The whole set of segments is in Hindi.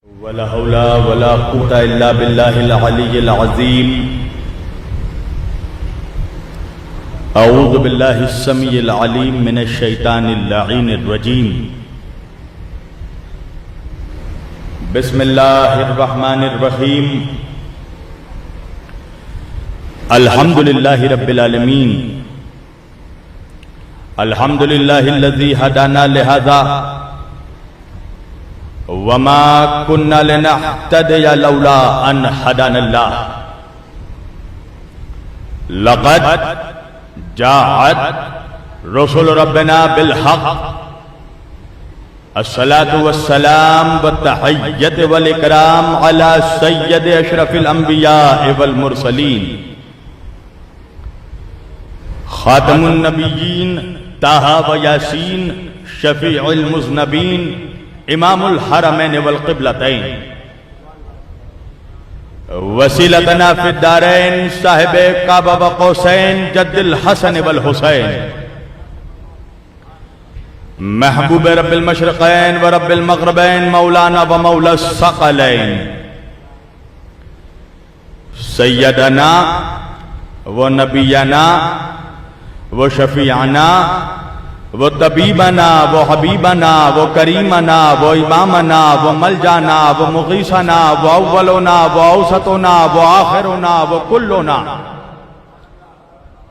वला हौला वला कुव्वता इल्ला बिल्लाहिल अलिय्यिल अज़ीम। अऊज़ु बिल्लाहिस समीइल अलीम मिनश शैतानिर लाइनिर रजीम। बिस्मिल्लाहिर रहमानिर रहीम। अल्हम्दुलिल्लाहि रब्बिल आलमीन। अल्हम्दुलिल्लाहिल्लज़ी हदाना लिहाज़ा वमा कुन्ना लिनहतदिया लौला अन हदानल्लाह। लक़द जाअत रसूल रब्बिना बिल हक़। अस्सलातु वस्सलाम वत्तहिय्यत वल इकराम अला सय्यद अशरफिल अंबिया वल मुरसलीन खातमुन नबिय्यीन ताहा व यासीन शफीउल मुज़नबीन इमामुल हरमैन वल क़िबलतैन वसीलतना फिद दारैन साहिबे काबा व कौसैन जद्दुल हसन वल हुसैन महबूब रब्बिल मशरिक़ैन व रब्बिल मग़रिबैन मौलाना व मौला सकलैन सय्यदना व नबियना व शफीअना वो तबीबना वो हबीबना वो करीमना वो इमामना वो मलजाना वो मुग़ीसना वो अव्वलोना वो औसतोना वो आखिरोना वो कुल्लोना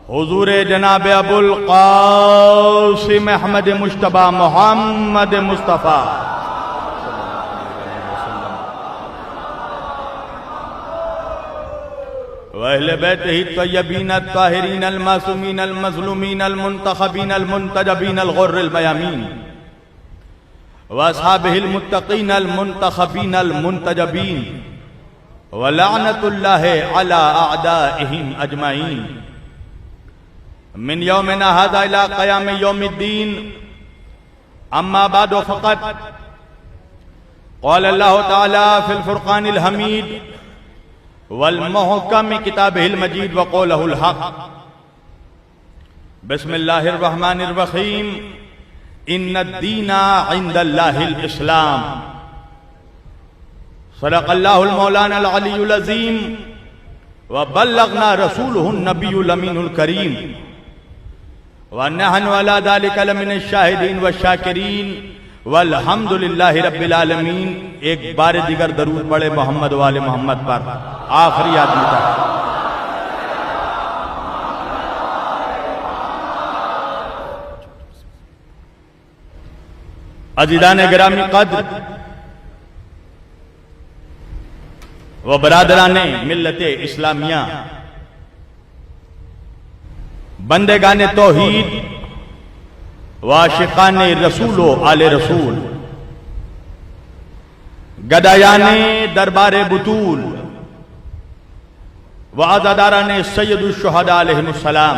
हुज़ूर जनाब अबुल क़ासिम अहमद मुज्तबा मोहम्मद मुस्तफ़ा वअहले बैतिही तय्यबीन अत्ताहिरीन अलमासूमीन अलमज़लूमीन अलमुंतखबीन अलमुंतजबीन अलग़ुर्रिल मयामीन व अस्हाबिहिल मुत्तक़ीन अलमुंतखबीन अलमुंतजबीन व लअनतुल्लाहि अला अअदाइहिम अजमईन मिन यौमिना हाज़ा इला क़याम यौमिद्दीन। अम्मा बाद फ़क़त क़ाल अल्लाहु तआला फ़िल फ़ुरक़ानिल हमीद वल मुहकम किताबिहिल मजीद व क़ौलहुल हक़। बिस्मिल्लाहिर रहमानिर रहीम। इन्नद्दीना इंदल्लाहिल इस्लाम। सदक़ल्लाहुल मौलानाल अलियुल अज़ीम व बल्लगना रसूलुहुन नबियुल अमीनुल करीम व नहनु अला ज़ालिका लमिनश शाहिदीन व शाकिरीन वल्हम्दुलिल्लाहि रब्बिल आलमीन। एक बार दिगर दरूद पढ़े मोहम्मद वाले मोहम्मद पर, आखिरी आदमी तक। अज़ीज़ान गिरामी क़द्र व बरादराने मिल्लते इस्लामिया, बंदेगाने तौहीद वाशिक़ाने रसूलो आले रसूल, गदायाने दरबारे बुतूल व अज़ादाराने सय्यदुश शुहदा अलैहिमुस्सलाम,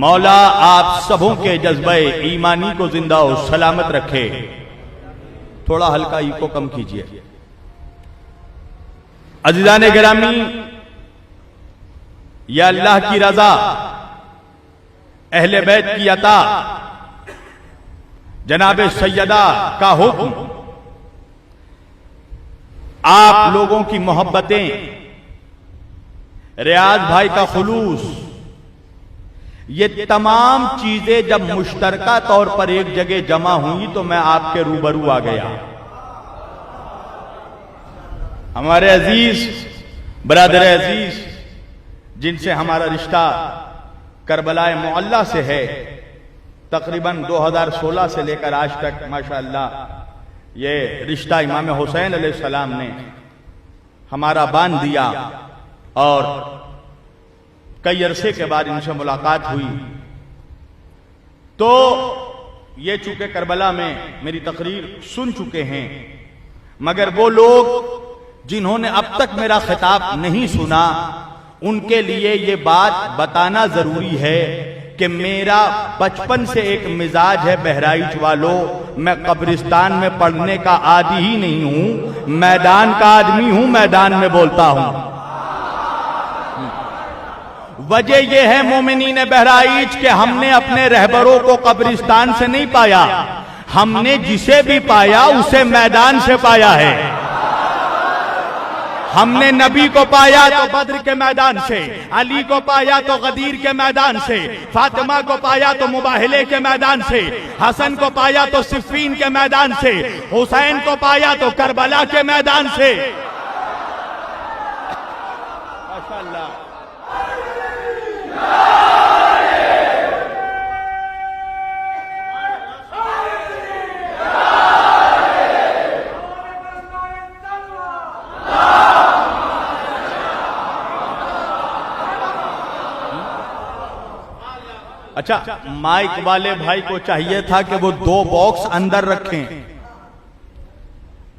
मौला आप सबों के जज्बे ईमानी को जिंदा और सलामत रखे। थोड़ा हल्का इको कम कीजिए। अज़ीज़ाने गिरामी, या अल्लाह की रजा, अहले बैत की अता, जनाबे सैयदा का हुक्म, आप लोगों की मोहब्बतें, रियाज भाई का खुलूस, ये तमाम चीजें जब मुश्तरका तौर पर एक जगह जमा हुई तो मैं आपके रूबरू आ गया। हमारे अजीज बरादर अजीज जिनसे हमारा रिश्ता करबलाए मुअल्ला से है, तकरीबन 2016 से लेकर आज तक माशाअल्लाह ये रिश्ता इमाम हुसैन अलैहिस्सलाम ने हमारा बांध दिया और कई अरसे के बाद इनसे मुलाकात हुई। तो ये चूंकि करबला में मेरी तकरीर सुन चुके हैं, मगर वो लोग जिन्होंने अब तक मेरा खिताब नहीं सुना, उनके लिए ये बात बताना जरूरी है कि मेरा बचपन से एक मिजाज है बहराइच वालों, मैं कब्रिस्तान में पढ़ने का आदी ही नहीं हूं, मैदान का आदमी हूं, मैदान में बोलता हूं। वजह यह है मोमिनीन बहराइच के हमने अपने रहबरों को कब्रिस्तान से नहीं पाया, हमने जिसे भी पाया उसे मैदान से पाया है। हमने नबी को पाया तो बद्र के मैदान से, अली को पाया तो गदीर के मैदान से, फातिमा को पाया तो मुबाहिले के मैदान से, हसन को पाया तो सिफ़ीन के मैदान से, हुसैन को पाया तो करबला के मैदान से। माशाअल्लाह। अच्छा, माइक वाले भाई को चाहिए था कि वो 2 बॉक्स अंदर रखें।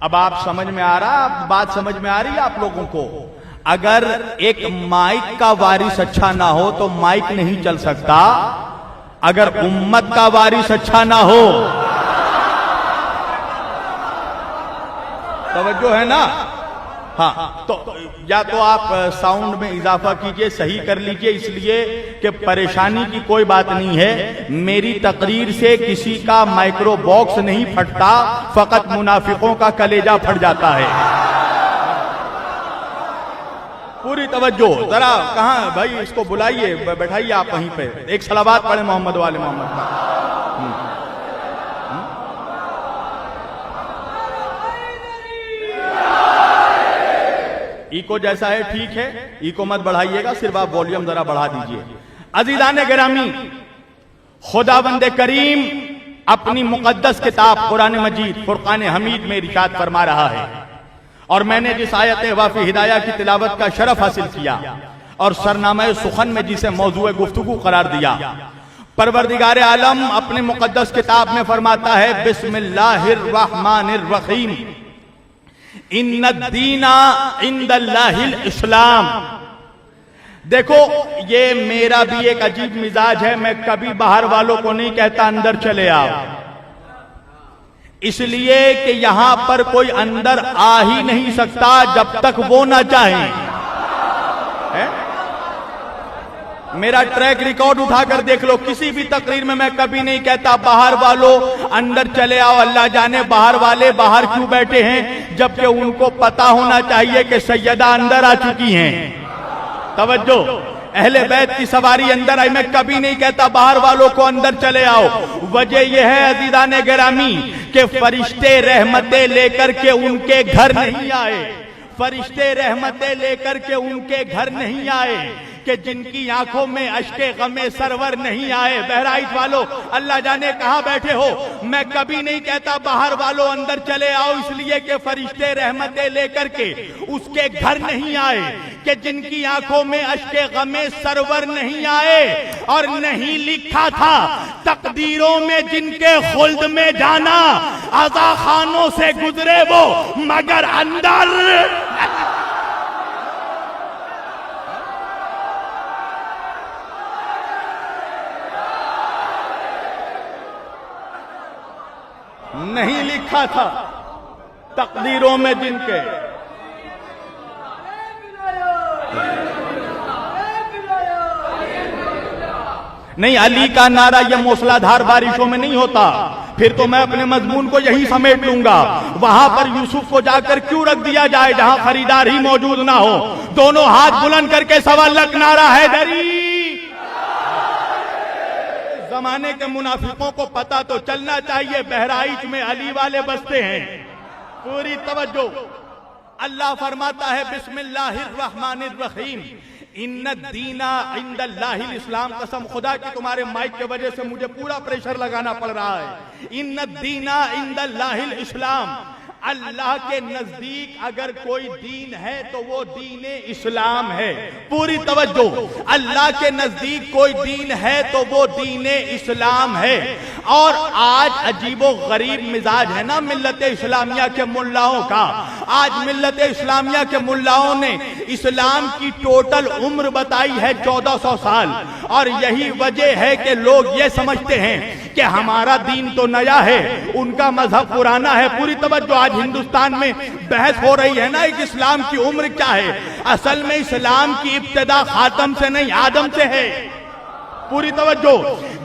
अब आप समझ में आ रहा, बात समझ में आ रही है आप लोगों को? अगर एक माइक का वारिस अच्छा ना हो तो माइक नहीं चल सकता। अगर उम्मत का वारिस अच्छा ना हो, तवज्जो है ना? हाँ, तो या तो आप साउंड में इजाफा कीजिए, सही कर लीजिए, इसलिए कि परेशानी की कोई बात नहीं है। मेरी तकरीर से किसी का माइक्रो बॉक्स नहीं फटता, फकत मुनाफिकों का कलेजा फट जाता है। पूरी तवज्जो जरा। कहाँ भाई, इसको बुलाइए, बैठाइए आप वहीं पे, एक सलावत पढ़े मोहम्मद वाले मोहम्मद का। इको जैसा है ठीक है, इको मत बढ़ाइएगा, सिर्फ आप वॉल्यूम जरा बढ़ा दीजिए। अजीज़ान गिरामी, खुदावंद करीम अपनी मुकद्दस किताब कुरान मजीद फुरकान हमीद में इरशाद फरमा रहा है, और मैंने जिस आयत वाफी हिदाया की तिलावत का शरफ हासिल किया और सरनामा सुखन में जिसे मौजूए गुफ्तगू करार दिया, परवरदिगार आलम अपने मुकद्दस किताब में फरमाता है, बिस्मिल्लाहिर रहमानिर रहीम, इन्नद्दीना इंदल्लाहिल इस्लाम। देखो, ये मेरा भी एक अजीब मिजाज है, मैं कभी बाहर वालों को नहीं कहता अंदर चले आओ, इसलिए कि यहां पर कोई अंदर आ ही नहीं सकता जब तक वो ना चाहे। मेरा ट्रैक रिकॉर्ड उठाकर देख लो, किसी भी तकरीर में मैं कभी नहीं कहता बाहर वालों अंदर चले आओ। अल्लाह जाने बाहर वाले बाहर क्यों बैठे हैं, जबकि उनको पता होना चाहिए कि सैयदा अंदर आ चुकी हैं। तवज्जो, अहले बैत की सवारी अंदर आई। मैं कभी नहीं कहता बाहर वालों को अंदर चले आओ। वजह यह है अज़ीज़ान गिरामी कि फरिश्ते रहमतें लेकर के उनके घर नहीं आए, फरिश्ते रहमतें लेकर के उनके घर नहीं आए, कि जिनकी आंखों में अश्के गमे सरवर नहीं आए। बहराइच वालों, अल्लाह जाने कहां बैठे हो, मैं कभी नहीं कहता बाहर वालों अंदर चले आओ, इसलिए कि फरिश्ते रहमतें लेकर के उसके घर नहीं आए, कि जिनकी आंखों में अश्के गमे सरवर नहीं आए, और नहीं लिखा था तकदीरों में जिनके खुल्द में जाना, आज़ा खानों से गुजरे वो मगर अंदर। नहीं लिखा था तकदीरों में जिनके। नहीं, अली का नारा यह मूसलाधार बारिशों में नहीं होता, फिर तो मैं अपने मजमून को यही समेट लूंगा। वहां पर यूसुफ को जाकर क्यों रख दिया जाए जहां खरीदार ही मौजूद ना हो। दोनों हाथ बुलंद करके सवालक नारा हैदरी। जमाने के मुनाफिकों को पता तो चलना चाहिए बहराइच में अली वाले बसते हैं। पूरी तवज्जो। अल्लाह फरमाता है बिस्मिल्लाहिर रहमानिर रहीम, इन्नद्दीना इंदल्लाहिल इस्लाम। कसम खुदा की तुम्हारे माइक की वजह से मुझे पूरा प्रेशर लगाना पड़ रहा है। इन्नद्दीना इंदल्लाहिल इस्लाम, अल्लाह के नजदीक अगर कोई दीन है तो वो दीन इस्लाम है। पूरी तवज्जो, अल्लाह के नजदीक कोई दीन है तो वो दीन इस्लाम है। और आज अजीबो गरीब मिजाज है ना मिल्लत इस्लामिया के मुल्लाओं का। आज मिल्लत इस्लामिया के मुल्लाओं ने इस्लाम की टोटल उम्र बताई है 1400 साल, और यही वजह है कि लोग ये समझते हैं कि हमारा दीन तो नया है, उनका मजहब पुराना है। पूरी तवज्जो, आज हिंदुस्तान में बहस हो रही है ना कि इस्लाम की उम्र क्या है। असल में इस्लाम की इब्तिदा खातम से नहीं आदम से है। पूरी तवज्जो।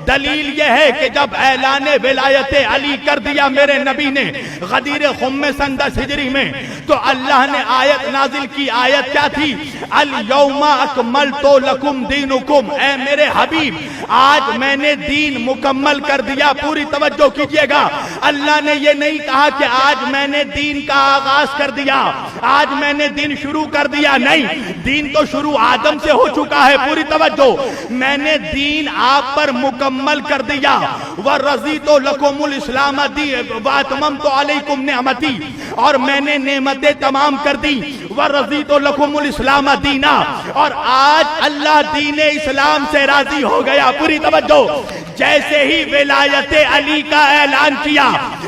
दलील यह है कि जब ऐलान विलायत अली कर दिया मेरे नबी ने गदीर खुम में सन 10 हिजरी में, तो अल्लाह ने आयत नाजिल की। आयत क्या थी? अल यौमा अकमलतु लकुम दीनुकुम, ऐ मेरे हबीब आज मैंने दीन मुकम्मल कर दिया। पूरी तवज्जो कीजिएगा, अल्लाह ने ये नहीं कहा कि आज मैंने दीन का आगाज कर दिया, आज मैंने दिन शुरू कर दिया। नहीं, दीन तो शुरू आदम से हो चुका है। पूरी तवज्जो, मैंने दीन आप पर मुकम्मल कर दिया। व रज़ीतु लकुमुल इस्लाम दी व अतममतु अलैकुम निअमती, और मैंने नेमतें तमाम कर दी। व रज़ीतु लकुमुल इस्लाम दीना, और आज अल्लाह दीन इस्लाम से राजी हो गया। पूरी तवज्जो, जैसे ही विलायत अली का ऐलान किया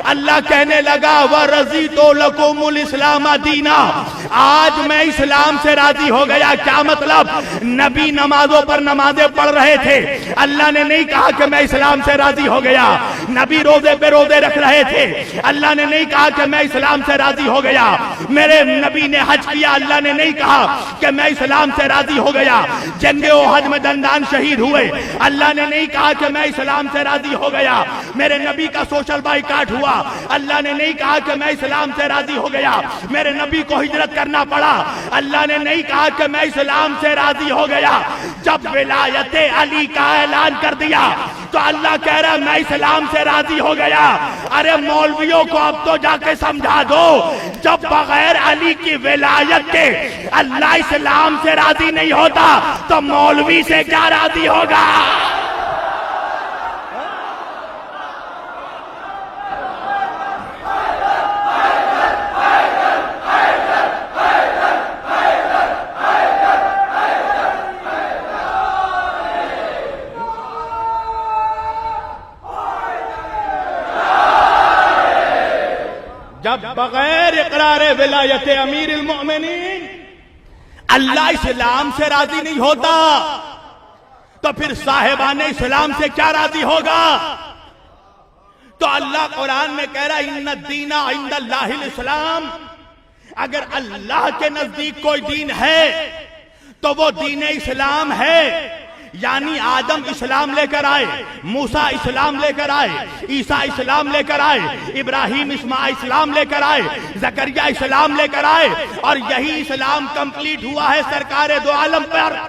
अल्लाह कहने लगा व रज़ीतु लकुमुल इस्लाम दीना, आज मैं इस्लाम से राजी हो गया। क्या मतलब? नबी नमाजों पर नमाजें पढ़ रहे थे, अल्लाह ने नहीं कहा कि मैं इस्लाम से राजी हो गया। नबी रोजे पे रोजे रख रहे थे, अल्लाह ने नहीं कहा कि मैं इस्लाम से राजी हो गया। मेरे नबी ने हज किया, अल्लाह ने नहीं कहा कि मैं इस्लाम से राजी हो गया। जंगे ओहद में दंदान शहीद हुए, अल्लाह ने नहीं कहा कि मैं इस्लाम से राजी हो गया। मेरे नबी का सोशल बाइकाट हुआ, अल्लाह ने नहीं कहा कि मैं इस्लाम से राजी हो गया। मेरे नबी को हिजरत करना पड़ा, अल्लाह ने नहीं कहा कि मैं इस्लाम से राजी हो गया। जब विलायत अली का ऐलान कर दिया तो अल्लाह कह रहा मैं इस्लाम से राजी हो गया। अरे मौलवियों को अब तो जाके समझा दो, जब बगैर अली की विलायत के अल्लाह इस्लाम से राजी नहीं होता तो मौलवी से क्या राजी होगा? जब बगैर इकरार विलायत अमीरुल मोमिनीन अल्लाह इस्लाम से राजी नहीं होता तो फिर साहिबाने इस्लाम से क्या राजी होगा? तो अल्लाह कुरान में कह रहा इन्ना दीना इंदल्लाहिल इस्लाम, अगर अल्लाह के नजदीक कोई दीन है तो वो दीन इस्लाम है। यानी आदम इस्लाम लेकर आए, मूसा इस्लाम लेकर आए, ईसा इस्लाम लेकर आए, इब्राहिम इस्माइल इस्लाम लेकर आए, जकरिया इस्लाम लेकर आए, और यही इस्लाम कंप्लीट हुआ है सरकार दो आलम पर,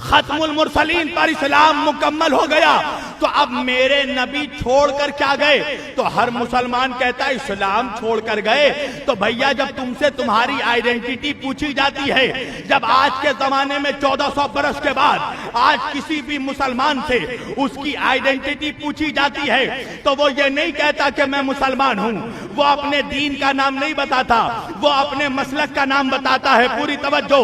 खत्मुल मुरसलीन पर इस्लाम मुकम्मल हो गया। तो अब मेरे नबी छोड़कर क्या गए? तो हर मुसलमान कहता है इस्लाम छोड़कर गए। तो भैया जब तुमसे तुम्हारी आइडेंटिटी पूछी जाती है, जब आज के जमाने में 1400 बरस के बाद आज किसी भी मुसलमान से उसकी आइडेंटिटी पूछी जाती है तो वो ये नहीं कहता कि मैं मुसलमान हूं, वो अपने दीन का नाम नहीं बताता, वो अपने मसलक का नाम बताता है। पूरी तवज्जो,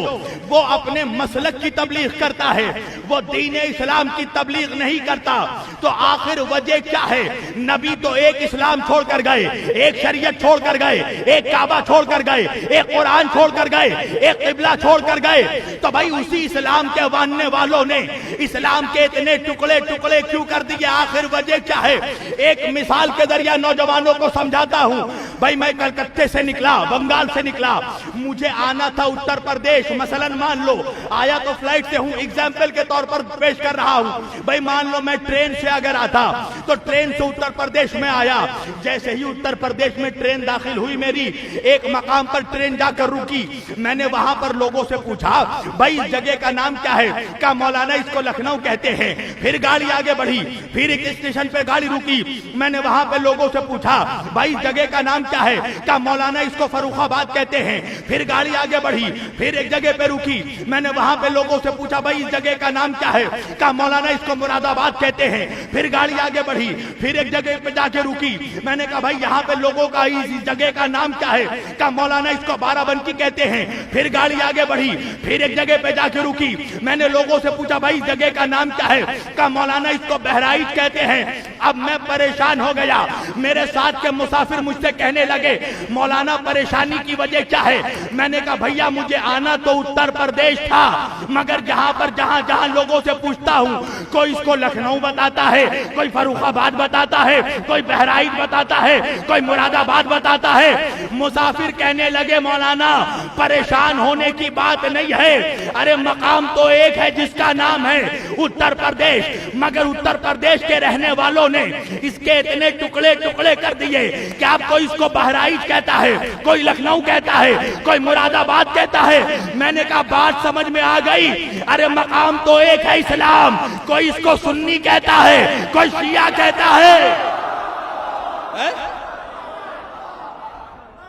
वो अपने मसलक की तबलीग करता है, वो दीन इस्लाम की तबलीग नहीं करता। तो आखिर वजह क्या है? नबी तो एक इस्लाम छोड़कर गए, एक शरीयत छोड़कर गए, एक काबा छोड़कर गए, एक कुरान छोड़कर गए, एक किबला छोड़कर गए। तो भाई उसी इस्लाम के मानने वालों ने इस्लाम के इतने टुकड़े टुकड़े क्यों कर दिए? आखिर वजह क्या है? एक मिसाल के जरिए नौजवानों को समझाता हूं। भाई मैं कलकत्ते से निकला, बंगाल से निकला, मुझे आना था उत्तर प्रदेश। मसलन मान लो आया तो फ्लाइट से हूं, एग्जाम्पल के तौर पर पेश कर रहा हूं। भाई मान लो मैं ट्रेन से अगर आता तो ट्रेन से उत्तर प्रदेश में आया, जैसे ही उत्तर प्रदेश में ट्रेन दाखिल हुई मेरी, एक मकाम पर ट्रेन जाकर रुकी। मैंने वहां पर लोगों से पूछा भाई इस जगह का नाम क्या है? क्या मौलाना इसको लखनऊ कहते हैं। फिर गाड़ी आगे बढ़ी, फिर एक स्टेशन पे गाड़ी रुकी, मैंने वहां पे लोगों से पूछा भाई इस जगह का नाम क्या है? क्या मौलाना इसको फर्रुखाबाद कहते हैं। फिर गाड़ी आगे बढ़ी, फिर एक जगह पे रुकी, मैंने वहां पे लोगों से पूछा भाई इस जगह का नाम क्या है? क्या मौलाना इसको मुरादाबाद कहते हैं। फिर गाड़ी आगे बढ़ी, फिर एक जगह पे जाके रुकी, मैंने कहा भाई यहाँ पे लोगों का इस जगह का नाम क्या है? क्या मौलाना इसको बाराबंकी कहते हैं। फिर गाड़ी आगे बढ़ी, फिर एक जगह पे जाके रुकी, मैंने लोगों से पूछा भाई इस जगह का नाम क्या है? क्या मौलाना इसको बहराइच कहते हैं। अब मैं परेशान हो गया, मेरे साथ के मुसाफिर मुझसे कहने कहने लगे मौलाना परेशानी की वजह क्या है? मैंने कहा भैया मुझे आना तो उत्तर प्रदेश था, मगर जहां जहां लोगों से पूछता हूं, कोई इसको लखनऊ बताता है, कोई फर्रुखाबाद बताता है, कोई बहराइच बताता है, कोई मुरादाबाद बताता है। मुसाफिर कहने लगे मौलाना परेशान होने की बात नहीं है, अरे मकाम तो एक है जिसका नाम है उत्तर प्रदेश, मगर उत्तर प्रदेश के रहने वालों ने इसके इतने टुकड़े टुकड़े कर दिए कि आप कोई इसको बहराइच कहता है, कोई लखनऊ कहता है, कोई मुरादाबाद कहता है। मैंने कहा बात समझ में आ गई, अरे मकाम तो एक है इस्लाम, कोई इसको सुन्नी कहता है, कोई शिया कहता है।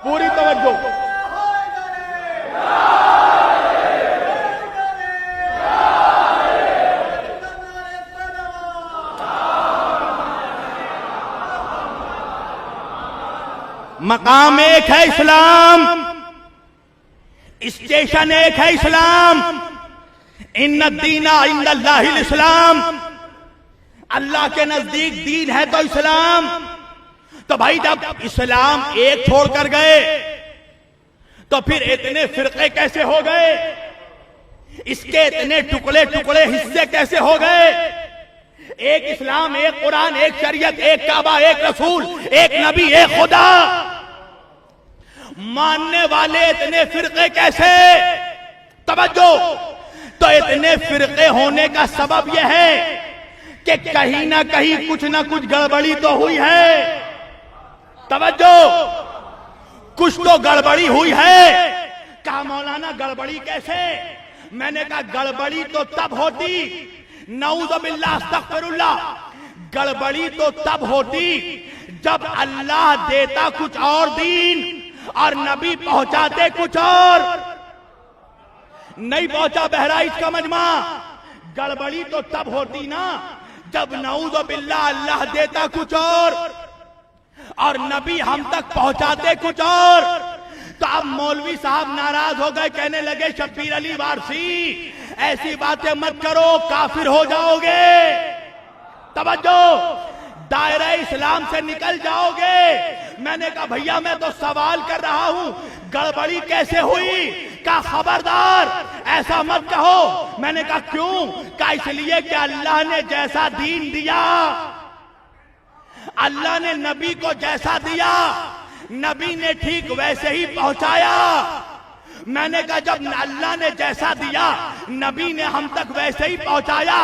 पूरी तवज्जो। मकाम एक है इस्लाम, स्टेशन एक है इस्लाम। इन्ना दीना इंदल्लाहिल इस्लाम, अल्लाह के नजदीक दीन है तो इस्लाम। तो भाई जब इस्लाम एक छोड़कर गए तो फिर इतने फिरके कैसे हो गए? इसके इतने टुकड़े टुकड़े हिस्से कैसे हो गए? एक इस्लाम, एक कुरान, एक शरीयत, एक काबा, एक रसूल, एक नबी, एक खुदा। मानने वाले इतने फिरके कैसे? तवज्जो। तो इतने फिरके होने का सबब यह है कि कहीं ना कहीं कुछ ना कुछ गड़बड़ी तो हुई है। तवज्जो, कुछ तो गड़बड़ी हुई है। कहा मौलाना गड़बड़ी कैसे? मैंने कहा गड़बड़ी तो तब होती, नऊज़ुबिल्लाह अस्तग़फिरुल्लाह, गड़बड़ी तो तब होती जब अल्लाह देता कुछ और दीन और नबी पहुंचाते कुछ और। नहीं पहुंचा बहराइच का मजमा, गड़बड़ी तो तब होती ना जब नऊज़ुबिल्लाह अल्लाह देता कुछ और नबी हम तक पहुंचाते कुछ और। तो अब मौलवी साहब नाराज हो गए, कहने लगे शब्बीर अली वारसी ऐसी बातें मत करो, काफिर हो जाओगे। तवज्जो, दायरा इस्लाम से निकल जाओगे। मैंने कहा भैया मैं तो सवाल कर रहा हूं, गड़बड़ी कैसे हुई? का खबरदार ऐसा मत कहो। मैंने कहा क्यों? का इसलिए कि अल्लाह ने जैसा दीन दिया, अल्लाह ने नबी को जैसा दिया, नबी ने ठीक वैसे ही पहुंचाया। मैंने कहा जब अल्लाह ने जैसा दिया, नबी ने हम तक वैसे ही पहुंचाया,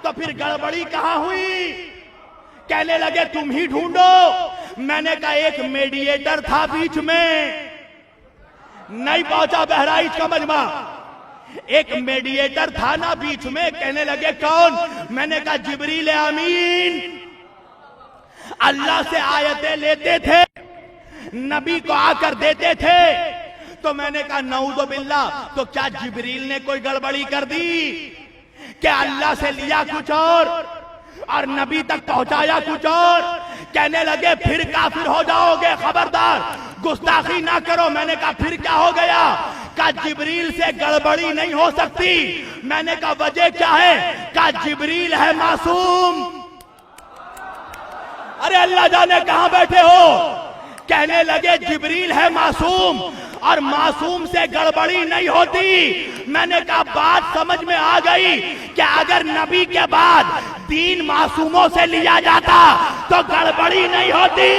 तो फिर गड़बड़ी कहां हुई? कहने लगे तुम ही ढूंढो। मैंने कहा एक मीडिएटर था बीच में, नहीं पहुंचा बहराइच का मजमा। एक मीडिएटर था ना बीच में। कहने लगे कौन? मैंने कहा जिब्रील अमीन, अल्लाह से आयतें लेते थे, नबी को आकर देते थे। तो मैंने कहा नऊज़ुबिल्लाह, तो क्या जिब्रील ने कोई गड़बड़ी कर दी? क्या अल्लाह से लिया कुछ और नबी तक पहुंचाया कुछ और? कहने लगे फिर काफिर हो जाओगे, खबरदार गुस्ताखी ना करो। मैंने कहा फिर क्या हो गया? का जिब्रील से गड़बड़ी नहीं हो सकती। मैंने कहा वजह क्या है? का जिब्रील है मासूम। अरे अल्लाह जाने कहां बैठे हो। कहने लगे जिब्रील है मासूम और मासूम से गड़बड़ी नहीं होती। मैंने कहा बात समझ में आ गई कि अगर नबी के बाद दीन मासूमों से लिया जाता तो गड़बड़ी नहीं होती।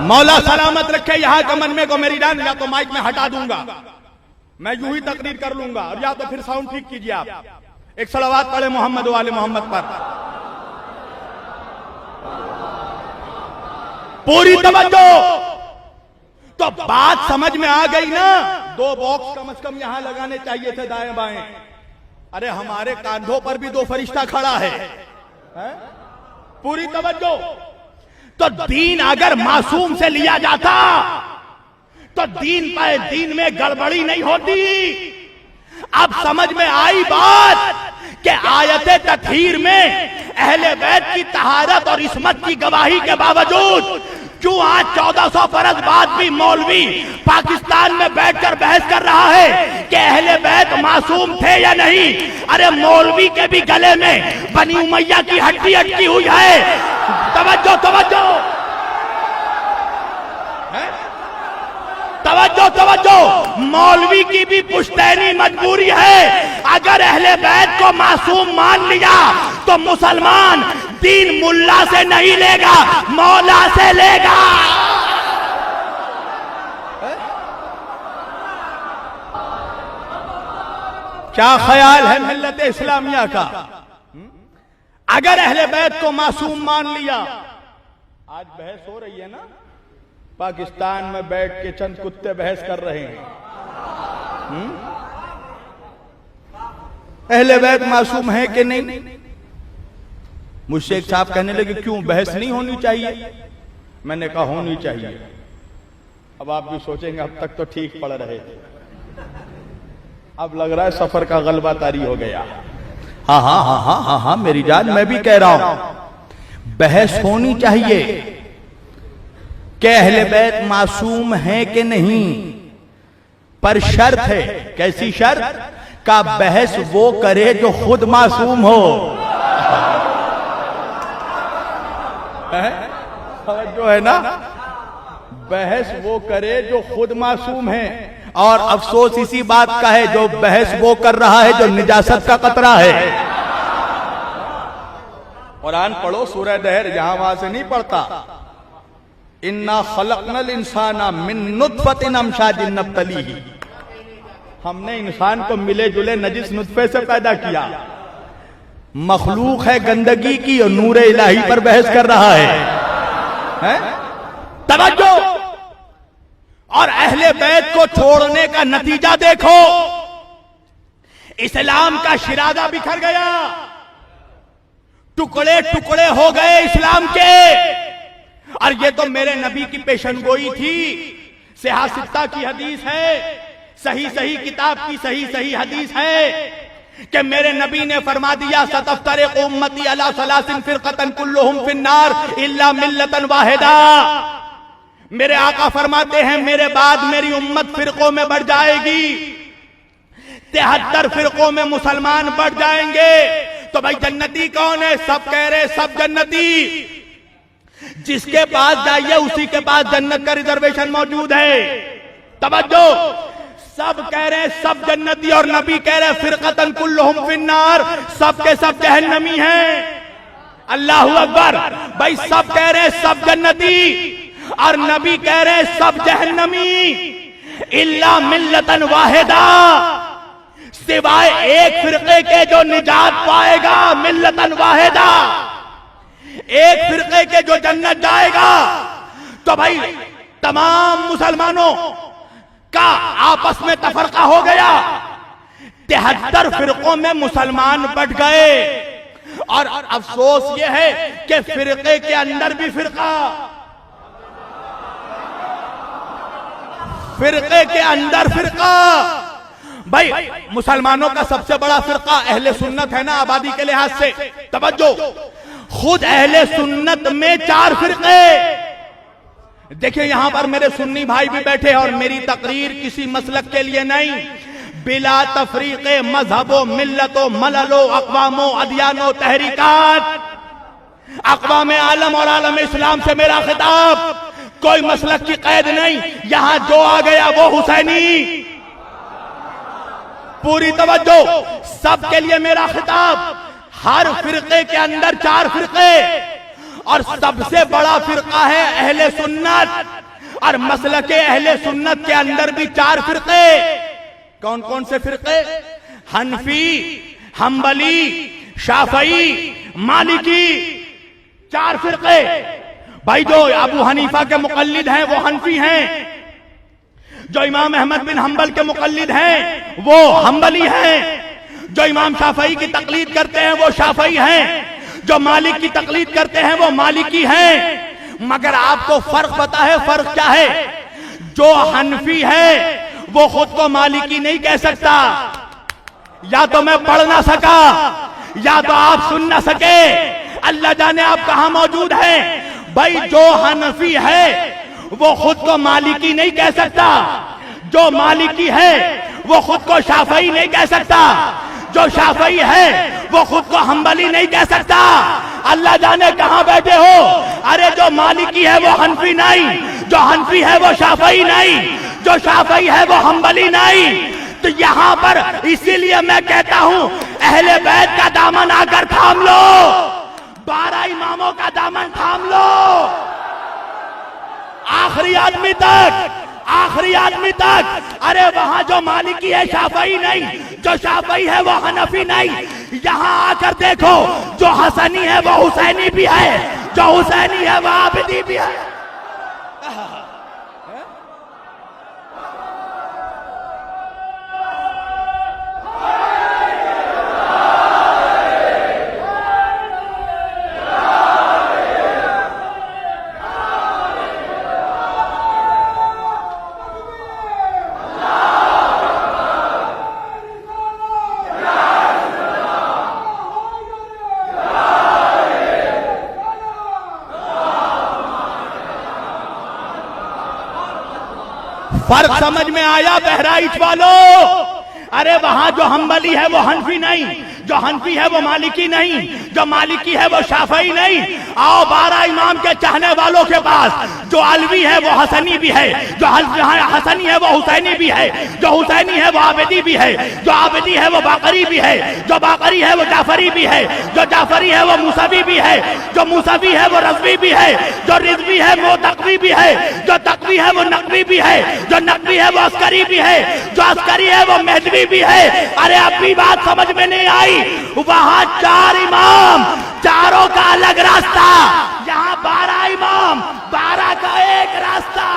मौला सलामत रखे यहां के मन में को मेरी जान, या तो माइक में हटा दूंगा, मैं यूं ही तकरीर कर लूंगा, और या तो फिर साउंड ठीक कीजिए आप। एक सलावत पढ़े मोहम्मद वाले मोहम्मद पर। पूरी तवज्जो। तो बात समझ में आ गई ना। 2 बॉक्स कम से कम यहां लगाने चाहिए थे दाएं बाएं। अरे हमारे कांधों पर भी 2 फरिश्ता खड़ा है? पूरी तवज्जो। तो दीन अगर मासूम से लिया जाता तो दीन में गड़बड़ी नहीं होती। अब समझ में आई बात कि आयते तत्हीर में अहले बैत की तहारत और इस्मत की गवाही के बावजूद क्यों आज 1400 बरस बाद भी मौलवी पाकिस्तान में बैठकर बहस कर रहा है कि अहले बैत मासूम थे या नहीं। अरे मौलवी के भी गले में बनी उमैया की हड्डी अटकी हुई है। तवज्जो तवज्जो तवज्जो तवज्जो, मौलवी की भी पुश्तैनी मजबूरी है। अगर अहले बैत को मासूम मान लिया तो मुसलमान दीन मुल्ला से नहीं लेगा, मौला से लेगा। क्या ख्याल है मिल्लत इस्लामिया का? अगर अहले बैत को मासूम मान लिया, आज बहस हो रही है ना, पाकिस्तान में बैठ के चंद कुत्ते बहस कर रहे हैं। अहले बैत मासूम है कि नहीं? मुझसे एक साहब कहने लगे क्यों बहस नहीं होनी चाहिए? मैंने कहा होनी चाहिए। अब आप भी सोचेंगे अब तक तो ठीक पड़ रहे थे, अब लग रहा है सफर का गलबा तारी हो गया। हाँ हाँ हाँ हाँ हाँ हाँ मेरी जान, मैं भी कह रहा हूं बहस होनी चाहिए कि अहले बैत मासूम है कि नहीं, पर शर्त है। कैसी शर्त? का बहस वो करे जो खुद मासूम हो। जो है ना, बहस वो करे जो खुद मासूम है। और अफसोस इसी बात का है जो बहस वो कर रहा है जो निजासत का कतरा है। कुरान पढ़ो, सूरह दहर, जहां वहां से नहीं पढ़ता। इन्ना खलकनल इंसाना मिन नुत्फतिन अमशाजिन नब्तलीही, हमने इंसान को मिले जुले नजिस नुत्फे से पैदा किया। मखलूक है गंदगी की और नूर इलाही पर बहस कर रहा है? तवज्जो। और अहले बैत को छोड़ने का नतीजा देखो, इस्लाम का शिराजा बिखर गया, टुकड़े टुकड़े हो गए इस्लाम के। और ये तो मेरे नबी की पेशनगोई थी, सिहासित्ता की हदीस है, सही सही किताब की सही सही हदीस है कि मेरे नबी ने फरमा दिया सतफ्तरिक़ उम्मती अला सलासिन फिरक़तन कुल्लुहुम फिन्नार इल्ला मिल्लतन वाहिदा। मेरे आका फरमाते हैं मेरे बाद मेरी उम्मत फिरकों में बढ़ जाएगी, 73 फिरकों में मुसलमान बढ़ जाएंगे। तो भाई जन्नती कौन है? सब कह रहे सब जन्नती। जिसके पास जाइए उसी के पास जन्नत का रिजर्वेशन मौजूद है। तवज्जो, सब कह रहे सब जन्नती और नबी कह रहे फिरकतन कुल्लुहुम फिन्नार, सब के सब जहन्नमी हैं। अल्लाहु अकबर। भाई सब कह रहे सब जन्नती और नबी कह रहे सब जहन्नमी, इल्ला मिल्लतन वाहिदा, सिवाय एक फिरके के जो निजात पाएगा, मिल्लतन वाहिदा, एक फिरके के जो जन्नत जाएगा। तो भाई तमाम मुसलमानों का आपस में तफरका हो गया, 73 फिरकों में मुसलमान बढ़ गए। और अफसोस यह है कि फिरके के अंदर भी फिरका, फिरके के अंदर फिरका। भाई मुसलमानों का सबसे बड़ा फिरका अहले सुन्नत है ना आबादी के लिहाज से। तवज्जो, खुद अहले सुन्नत में 4 फिरके। देखिए यहां पर मेरे सुन्नी भाई भी बैठे और मेरी तकरीर किसी मसलक के लिए नहीं, बिला तफरीक़े मजहबो मिल्लतो मललो अक़वामो अदियानो तहरीकात, अक़वाम आलम और आलम इस्लाम से मेरा खिताब, कोई मसलक की कैद नहीं। यहां जो आ गया वो हुसैनी। पूरी तवज्जो, सबके लिए मेरा खिताब। हर फिरके के अंदर 4 फिरके और सबसे बड़ा फिरका है अहले सुन्नत। और मसलके अहले सुन्नत के अंदर भी 4 फिरके। कौन कौन से फिरके? हनफी, हम्बली, शाफई, मालिकी, 4 फिरके। भाई जो अबू हनीफा के मुकल्लिद हैं वो हनफी हैं, जो इमाम अहमद बिन हम्बल के मुकल्लिद हैं वो हम्बली हैं, जो इमाम शाफई की तकलीद करते हैं वो शाफई हैं, जो मालिक की तकलीद करते हैं वो मालिकी हैं। मगर आपको फर्क पता है? फर्क क्या है? जो हनफी है वो खुद को मालिकी नहीं कह सकता, या तो मैं पढ़ ना सका, या तो आप सुन ना सके। अल्लाह जाने आप कहां मौजूद हैं। भाई जो हनफी है वो खुद को मालिकी नहीं कह सकता, जो मालिकी है वो खुद को शाफई नहीं कह सकता, जो शाफई है वो खुद को हम्बली नहीं कह सकता। अल्लाह जाने कहां बैठे हो। अरे जो मालिकी है वो हनफी नहीं, जो हनफी है वो शाफई नहीं, जो शाफई है वो हम्बली नहीं। तो यहां पर इसीलिए मैं कहता हूं अहले बैत का दामन आकर थाम लो, 12 इमामों का दामन थाम लो, आखिरी आदमी तक, आखिरी आदमी तक। अरे वहां जो मालिकी है शाफई नहीं, जो शाफई है वो हनफी नहीं। यहां आकर देखो जो हसनी है वो हुसैनी भी है, जो हुसैनी है वो आबिदी भी है। फर्क समझ में आया बहराइच वालों। अरे वहां जो हम्बली है वो हनफी नहीं, जो हनफी है वो मालिकी नहीं, जो मालिकी है वो शाफई नहीं। आओ 12 इमाम के चाहने वालों के पास, जो अलवी है वो हसनी भी है, जो हसनी है वो हुसैनी भी है, जो हुसैनी है वो आबिदी भी है, जो आबिदी है वो बाकरी भी है, जो बाकरी है वो जाफरी भी है, जो जाफरी है वो मूसवी भी है, जो मूसवी है वो रज़वी भी है, जो रिज़वी है वो तकवी भी है, जो तकवी है वो नकवी भी है, जो नकवी है वो अस्करी भी है, जो अस्करी है वो मेहदवी भी है। अरे अब भी बात समझ में नहीं आई। वहां 4 इमाम, चारों का अलग रास्ता, यहाँ 12 इमाम, 12 का एक रास्ता।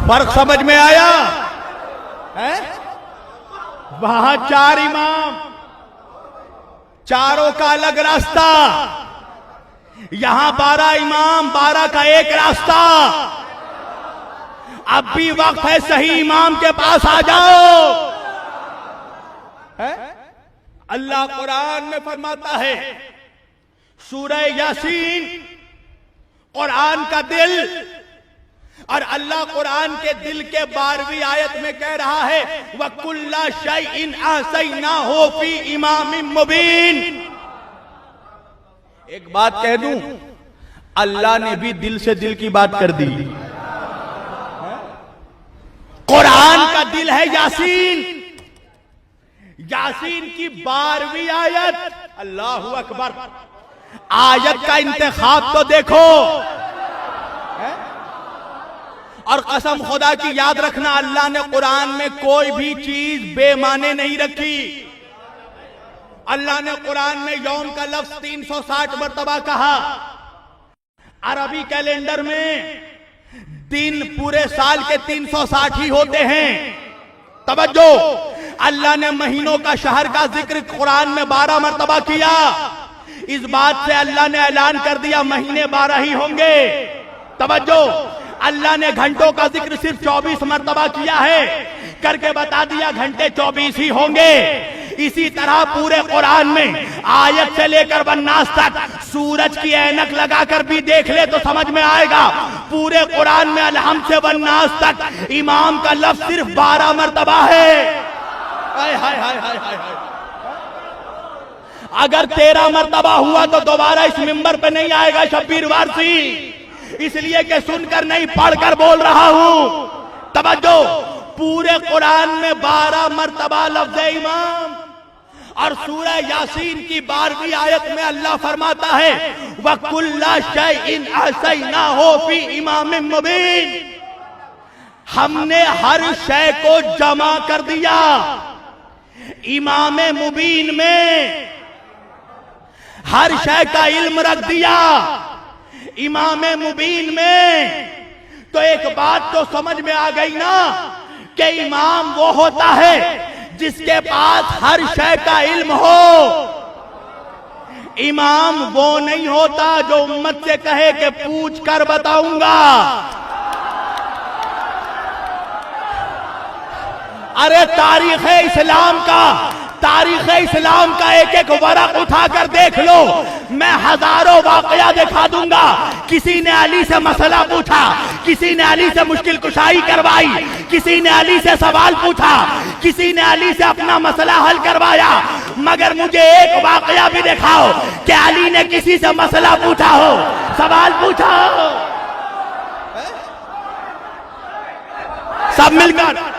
फर्क समझ में आया है? वहां 4 इमाम, चारों का अलग रास्ता, यहां 12 इमाम, 12 का एक रास्ता। अब भी वक्त है, सही इमाम के पास आ जाओ। है? अल्लाह कुरान में फरमाता है, सूरह यासीन कुरान का दिल, और अल्लाह कुरान के दिल के 12वीं आयत में कह रहा है, वकुल्ला शैइन अहसैनाहु फी इमामिम मुबीन। एक बात कह दूं, अल्लाह ने भी दिल से दिल की बात कर दी। कुरान का दिल है यासीन, यासीन की 12वीं आयत। अल्लाहु अकबर। आयत का इंतखाब तो देखो। और कसम खुदा की याद रखना, अल्लाह ने कुरान में कोई भी चीज बेमाने नहीं रखी। अल्लाह ने कुरान में यौम का लफ्ज 360 मरतबा कहा। अरबी कैलेंडर में दिन पूरे साल के 360 ही होते हैं। तवज्जो, अल्लाह ने महीनों का, शहर का जिक्र कुरान में 12 मरतबा किया। इस बात से अल्लाह ने ऐलान कर दिया महीने 12 ही होंगे। तवज्जो, अल्लाह ने घंटों का जिक्र सिर्फ 24 मरतबा किया है, करके बता दिया घंटे 24 ही होंगे। इसी तरह पूरे कुरान में आयत से लेकर वन्नास तक सूरज की ऐनक लगाकर भी देख ले तो समझ में आएगा। पूरे कुरान में अलहम से वन्नास तक इमाम का लफ्ज सिर्फ 12 मरतबा है। हाय हाय हाय हाय हाय। अगर 13 मरतबा हुआ तो दोबारा इस मिंबर पे नहीं आएगा शब्बीर वारसी, इसलिए कि सुनकर नहीं पढ़कर बोल रहा हूं। तवज्जो, पूरे कुरान में 12 मरतबा लफ्ज़ इमाम। और सूरह यासीन की 12वीं आयत में अल्लाह फरमाता है, वकुल्ला शैइन अहसैनाहु फी इमामिम मुबीन। हमने हर शय को जमा कर दिया इमाम मुबीन में, हर शय का इल्म रख दिया। इमाम मुबीन में, तो एक बात तो समझ में आ गई ना कि इमाम वो होता है जिसके पास हर शय का इल्म हो। इमाम वो नहीं होता जो उम्मत से कहे कि पूछ कर बताऊंगा। अरे तारीख इस्लाम का एक एक वरक उठाकर देख लो, मैं हजारों वाकया दिखा दूंगा। किसी ने अली से मसला पूछा, किसी ने अली से मुश्किल कुशाई करवाई, किसी ने अली से सवाल पूछा, किसी ने अली से अपना मसला हल करवाया, मगर मुझे एक वाकया भी दिखाओ कि अली ने किसी से मसला पूछा हो, सवाल पूछा हो। सब मिलकर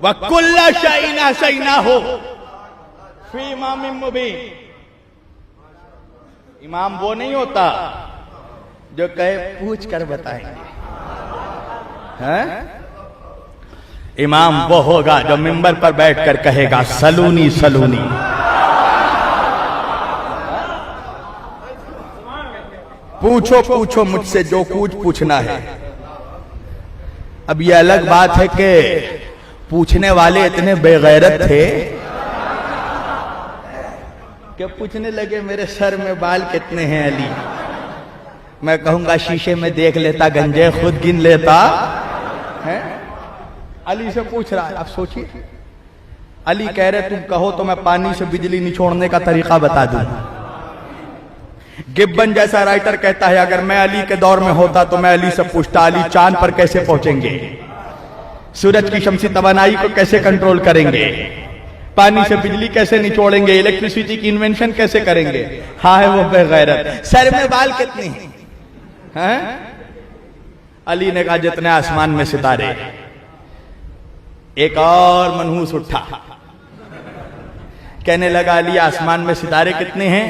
वकुल्ला शैना शैना हो फी इमाम मुबीन। इमाम वो नहीं होता जो कहे पूछ कर बताएंगे, हैं? इमाम वो होगा जो मिंबर पर बैठकर कहेगा सलूनी सलूनी। पूछो पूछो मुझसे जो कुछ पूछना है। अब ये अलग बात है कि पूछने वाले इतने बेगैरत थे कि पूछने लगे मेरे सर में बाल कितने हैं अली। मैं कहूंगा शीशे में देख लेता, गंजे खुद गिन लेता है। अली से पूछ रहा है, आप सोचिए। अली कह रहे तुम कहो तो मैं पानी से बिजली निचोड़ने का तरीका बता दूं। गिब्बन जैसा राइटर कहता है अगर मैं अली के दौर में होता तो मैं अली से पूछता अली चांद पर कैसे पहुंचेंगे, सूरज की शमसी तवानाई को कैसे कंट्रोल करेंगे, पानी से बिजली कैसे निचोड़ेंगे, इलेक्ट्रिसिटी की इन्वेंशन कैसे करेंगे। हाँ है वो बेगैरत। सर में बाल कितने हैं? अली ने कहा जितने आसमान में सितारे। एक और मनहूस उठा, कहने लगा अली आसमान में सितारे कितने हैं?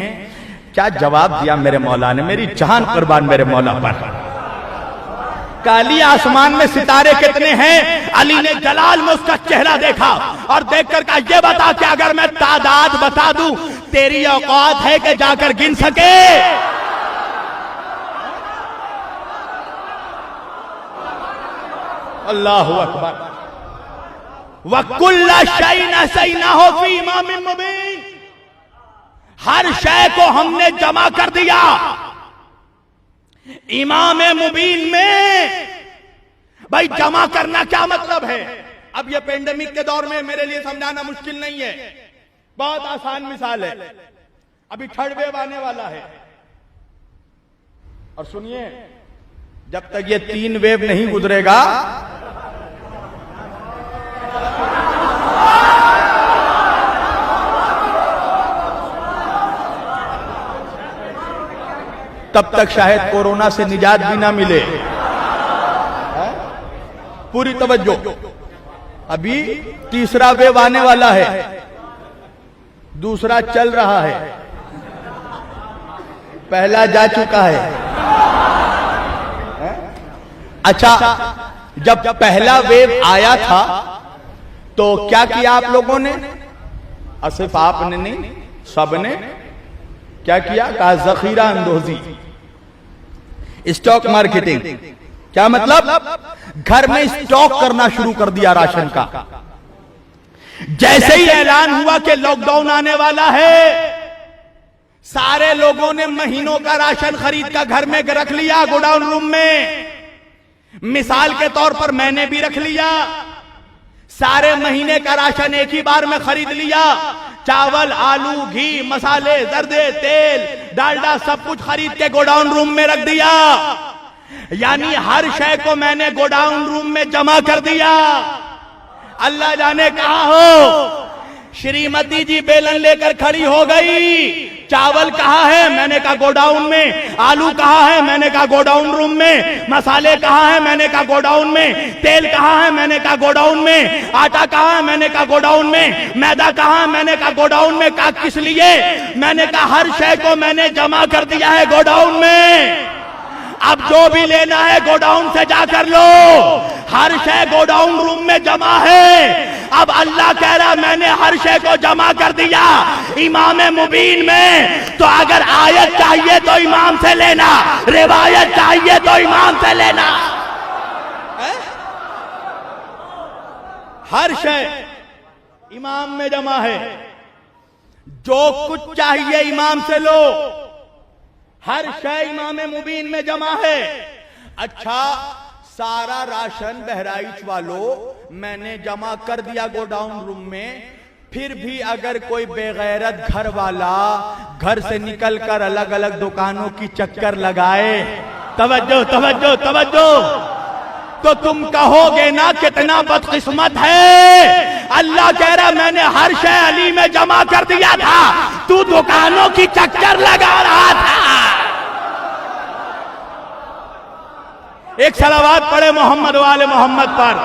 क्या जवाब दिया मेरे मौला ने, मेरी जान कुर्बान मेरे मौला पर। काली आसमान में सितारे कितने हैं? अली ने जलाल में उसका चेहरा देखा और देखकर कहा ये बता कि अगर मैं तादाद बता दूं तेरी औकात है कि जाकर गिन सके? अल्लाहु अकबर। वकुल्ला शैना शैना हो फी इमाम मुबीन। हर शय को हमने जमा कर दिया इमाम मुबीन में। भाई जमा करना क्या मतलब है? अब ये पेंडेमिक के दौर में मेरे लिए समझाना मुश्किल नहीं है, बहुत आसान मिसाल है। अभी थर्ड वेव आने वाला है और सुनिए जब तक ये 3 वेव नहीं गुजरेगा तब तक शायद कोरोना से निजात भी ना मिले। पूरी तवज्जो, अभी तीसरा वेव आने वाला है, दूसरा चल रहा है, पहला जा चुका है। अच्छा, जब पहला वेव आया था तो क्या किया आप लोगों ने? और सिर्फ आपने नहीं, सबने क्या किया? कहा जखीरा अंदोजी, स्टॉक मार्केटिंग। क्या मतलब? घर में स्टॉक करना शुरू कर दिया राशन का। जैसे ही ऐलान हुआ कि लॉकडाउन आने वाला है, सारे लोगों ने महीनों का राशन खरीद कर घर में रख लिया गोडाउन रूम में। मिसाल के तौर पर मैंने भी रख लिया, सारे महीने का राशन एक ही बार में खरीद लिया। चावल, आलू, घी, मसाले, जर्दे, तेल, डालडा सब कुछ खरीद के गोडाउन रूम में रख दिया। यानी हर शय को मैंने गोडाउन रूम में जमा कर दिया। अल्लाह जाने कहां हो, श्रीमती जी बेलन लेकर खड़ी हो गई। चावल कहाँ है? मैंने कहा गोडाउन में। आलू कहाँ है? मैंने कहा गोडाउन रूम में। मसाले कहाँ है? मैंने कहा गोडाउन में। तेल कहाँ है? मैंने कहा गोडाउन में। आटा कहाँ है? मैंने कहा गोडाउन में। मैदा कहाँ है? मैंने कहा गोडाउन में। कहा किस लिए? मैंने कहा हर शय को मैंने जमा कर दिया है गोडाउन में। अब जो भी लेना है गोडाउन से जाकर लो, हर शय गोडाउन रूम में जमा है। अब अल्लाह कह रहा मैंने हर शय को जमा कर दिया इमाम मुबीन में। तो अगर आयत चाहिए तो इमाम से लेना, रिवायत चाहिए तो इमाम से लेना। हर शय इमाम में जमा है, जो कुछ चाहिए इमाम से लो, हर शय इमाम मुबीन में जमा है। अच्छा, सारा राशन बहराइच वालों मैंने जमा कर दिया गोडाउन रूम में, फिर भी अगर कोई बेगैरत घर वाला घर से निकलकर अलग अलग दुकानों की चक्कर लगाए, तवज्जो तवज्जो तवज्जो, तो तुम कहोगे ना कितना बदकिस्मत है। अल्लाह कह रहा मैंने हर शय अली में जमा कर दिया था, तू दुकानों की चक्कर लगा रहा था। एक सलावत पढ़े मोहम्मद वाले मोहम्मद पर।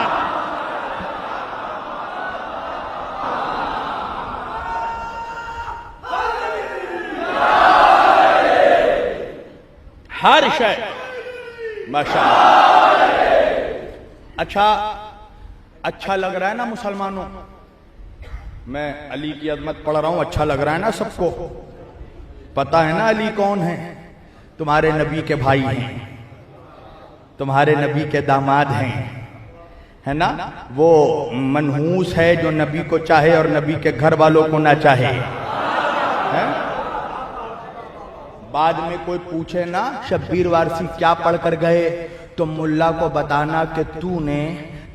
हर शय माशाअल्लाह। अच्छा लग रहा है ना मुसलमानों, मैं अली की अजमत पढ़ रहा हूं, अच्छा लग रहा है ना सबको? पता है ना अली कौन है? तुम्हारे नबी के भाई हैं, तुम्हारे नबी के दामाद हैं, है ना? वो मनहूस है जो नबी को चाहे और नबी के घर वालों को ना चाहे, है? बाद में कोई पूछे ना शब्बीर वारसी क्या पढ़ कर गए, तो मुल्ला को बताना कि तूने,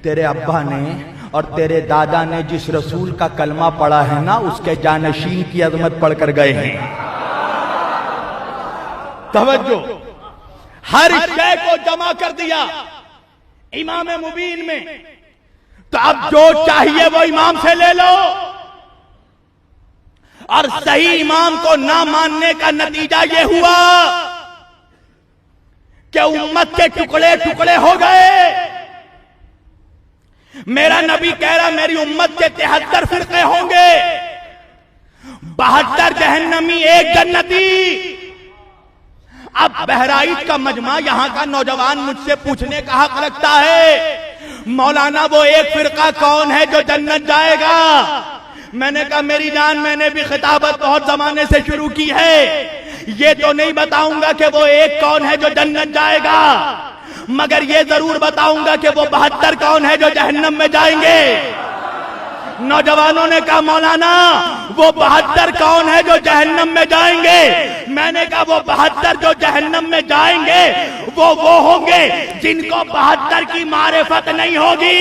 तेरे अब्बा ने और तेरे दादा ने जिस रसूल का कलमा पढ़ा है ना, उसके जानशीन की अजमत पढ़ कर गए हैं। तवज्जो, हर शय को जमा कर दिया इमाम मुबीन में। तो अब जो चाहिए वो इमाम से ले लो। और सही इमाम को ना मानने का नतीजा ये हुआ कि उम्मत के टुकड़े टुकड़े हो गए। मेरा नबी कह रहा मेरी उम्मत के 73 फिरके होंगे, 72 जहन्नमी, 1 जन्नती। अब बहराइच का मजमा, यहां का नौजवान मुझसे पूछने का हक रखता है, मौलाना वो 1 फिरका कौन है जो जन्नत जाएगा? मैंने कहा मेरी जान, मैंने भी खिताबत बहुत जमाने से शुरू की है, ये तो नहीं बताऊंगा कि वो 1 कौन है जो जन्नत जाएगा, मगर ये जरूर बताऊंगा कि वो 72 कौन है जो जहन्नम में जाएंगे। नौजवानों ने कहा मौलाना वो 72 कौन है जो जहन्नम में जाएंगे? मैंने कहा वो 72 जो जहन्नम में जाएंगे वो होंगे जिनको 72 की मारिफत नहीं होगी।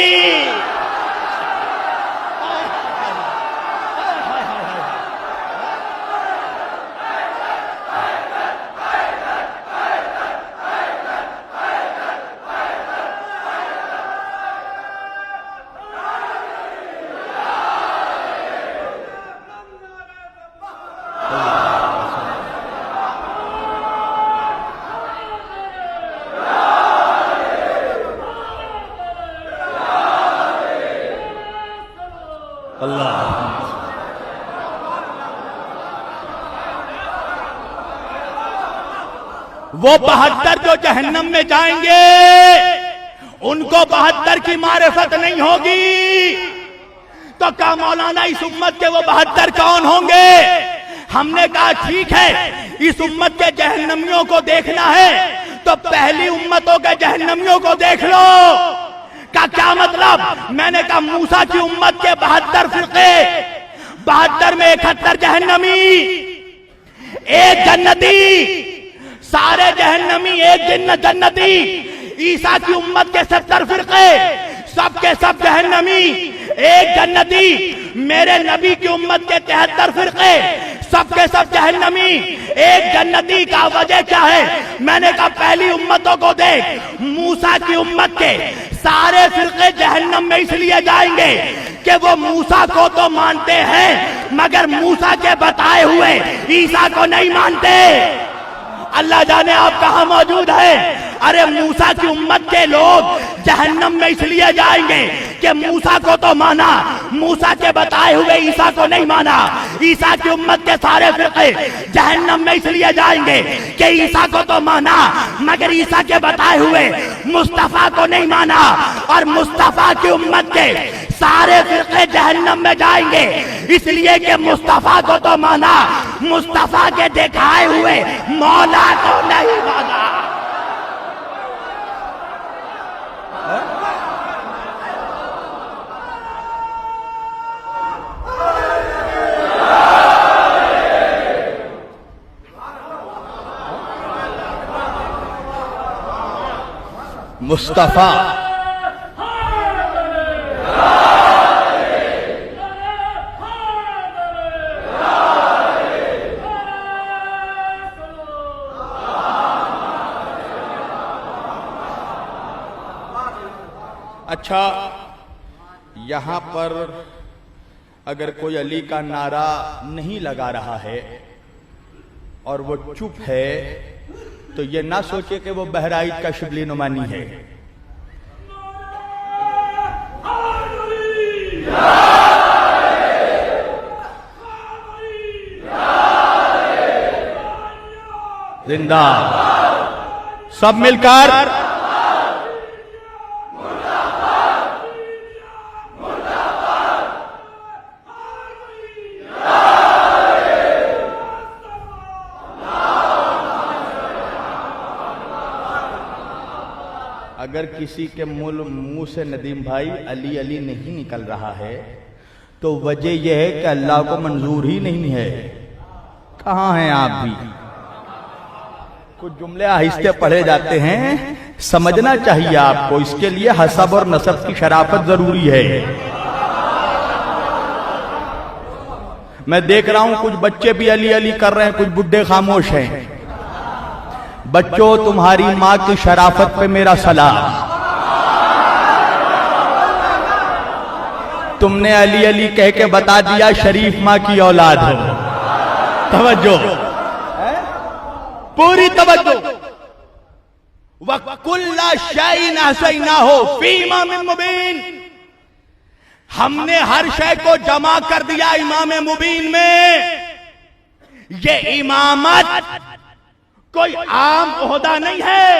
वो 72 जो जहन्नम में जाएंगे उनको 72 की मारिफत नहीं होगी। तो क्या मौलाना इस उम्मत के वो 72 कौन होंगे? हमने कहा ठीक है, इस उम्मत के जहन्नमियों को देखना है तो पहली उम्मतों के जहन्नमियों को देख लो। का क्या मतलब? मैंने कहा मूसा की उम्मत के 72 फिरके, 72 में 71 जहन्नमी, 1 जन्नती, सारे जहन्नमी 1 जन्नती। ईसा की उम्मत के 70 फिरके, सबके सब जहन्नमी, 1 जन्नती। मेरे नबी की उम्मत के 73 फिरके, सबके सब जहन्नमी, 1 जन्नती। का वजह क्या है? मैंने कहा पहली उम्मतों को देख, मूसा की उम्मत के सारे फिरके जहन्नम में इसलिए जाएंगे कि वो मूसा को तो मानते हैं मगर मूसा के बताए हुए ईसा को नहीं मानते। अल्लाह जाने आप कहां मौजूद है। अरे मूसा की उम्मत के लोग जहन्नम में इसलिए जाएंगे कि मूसा को तो माना, मूसा के बताए हुए ईसा को नहीं माना। ईसा की उम्मत के सारे फिरके जहन्नम में इसलिए जाएंगे कि ईसा को तो माना मगर ईसा के बताए हुए मुस्तफा को नहीं माना। और मुस्तफा की उम्मत के सारे फिरके जहन्नम में जाएंगे इसलिए कि मुस्तफा को तो माना, मुस्तफा के दिखाए हुए मौला को नहीं माना। मुस्तफा अच्छा, यहां पर अगर कोई अली का नारा नहीं लगा रहा है और वो चुप है तो ये ना सोचे कि वो बहराइच का शिबली नुमानी है। जिंदा सब मिलकर अगर किसी के मुंह से नदीम भाई अली अली नहीं निकल रहा है तो वजह यह है कि अल्लाह को मंजूर ही नहीं है। कहां हैं आप भी? कुछ जुमले आहिस्ते पढ़े जाते हैं, समझना चाहिए आपको। इसके लिए हसब और नसब की शराफत जरूरी है। मैं देख रहा हूं कुछ बच्चे भी अली अली कर रहे हैं, कुछ बुड्ढे खामोश हैं। बच्चों, तुम्हारी मां की शराफत पे मेरा सलाम। तुमने अली अली कह के बता दिया शरीफ मां की औलाद हो। तवज्जो, पूरी तवज्जो। वकुल्ला शैइन अहसैनाहु फी इमामिन मुबीन। हमने हर शय को जमा कर दिया इमाम मुबीन में। ये इमामत कोई आम ओहदा नहीं है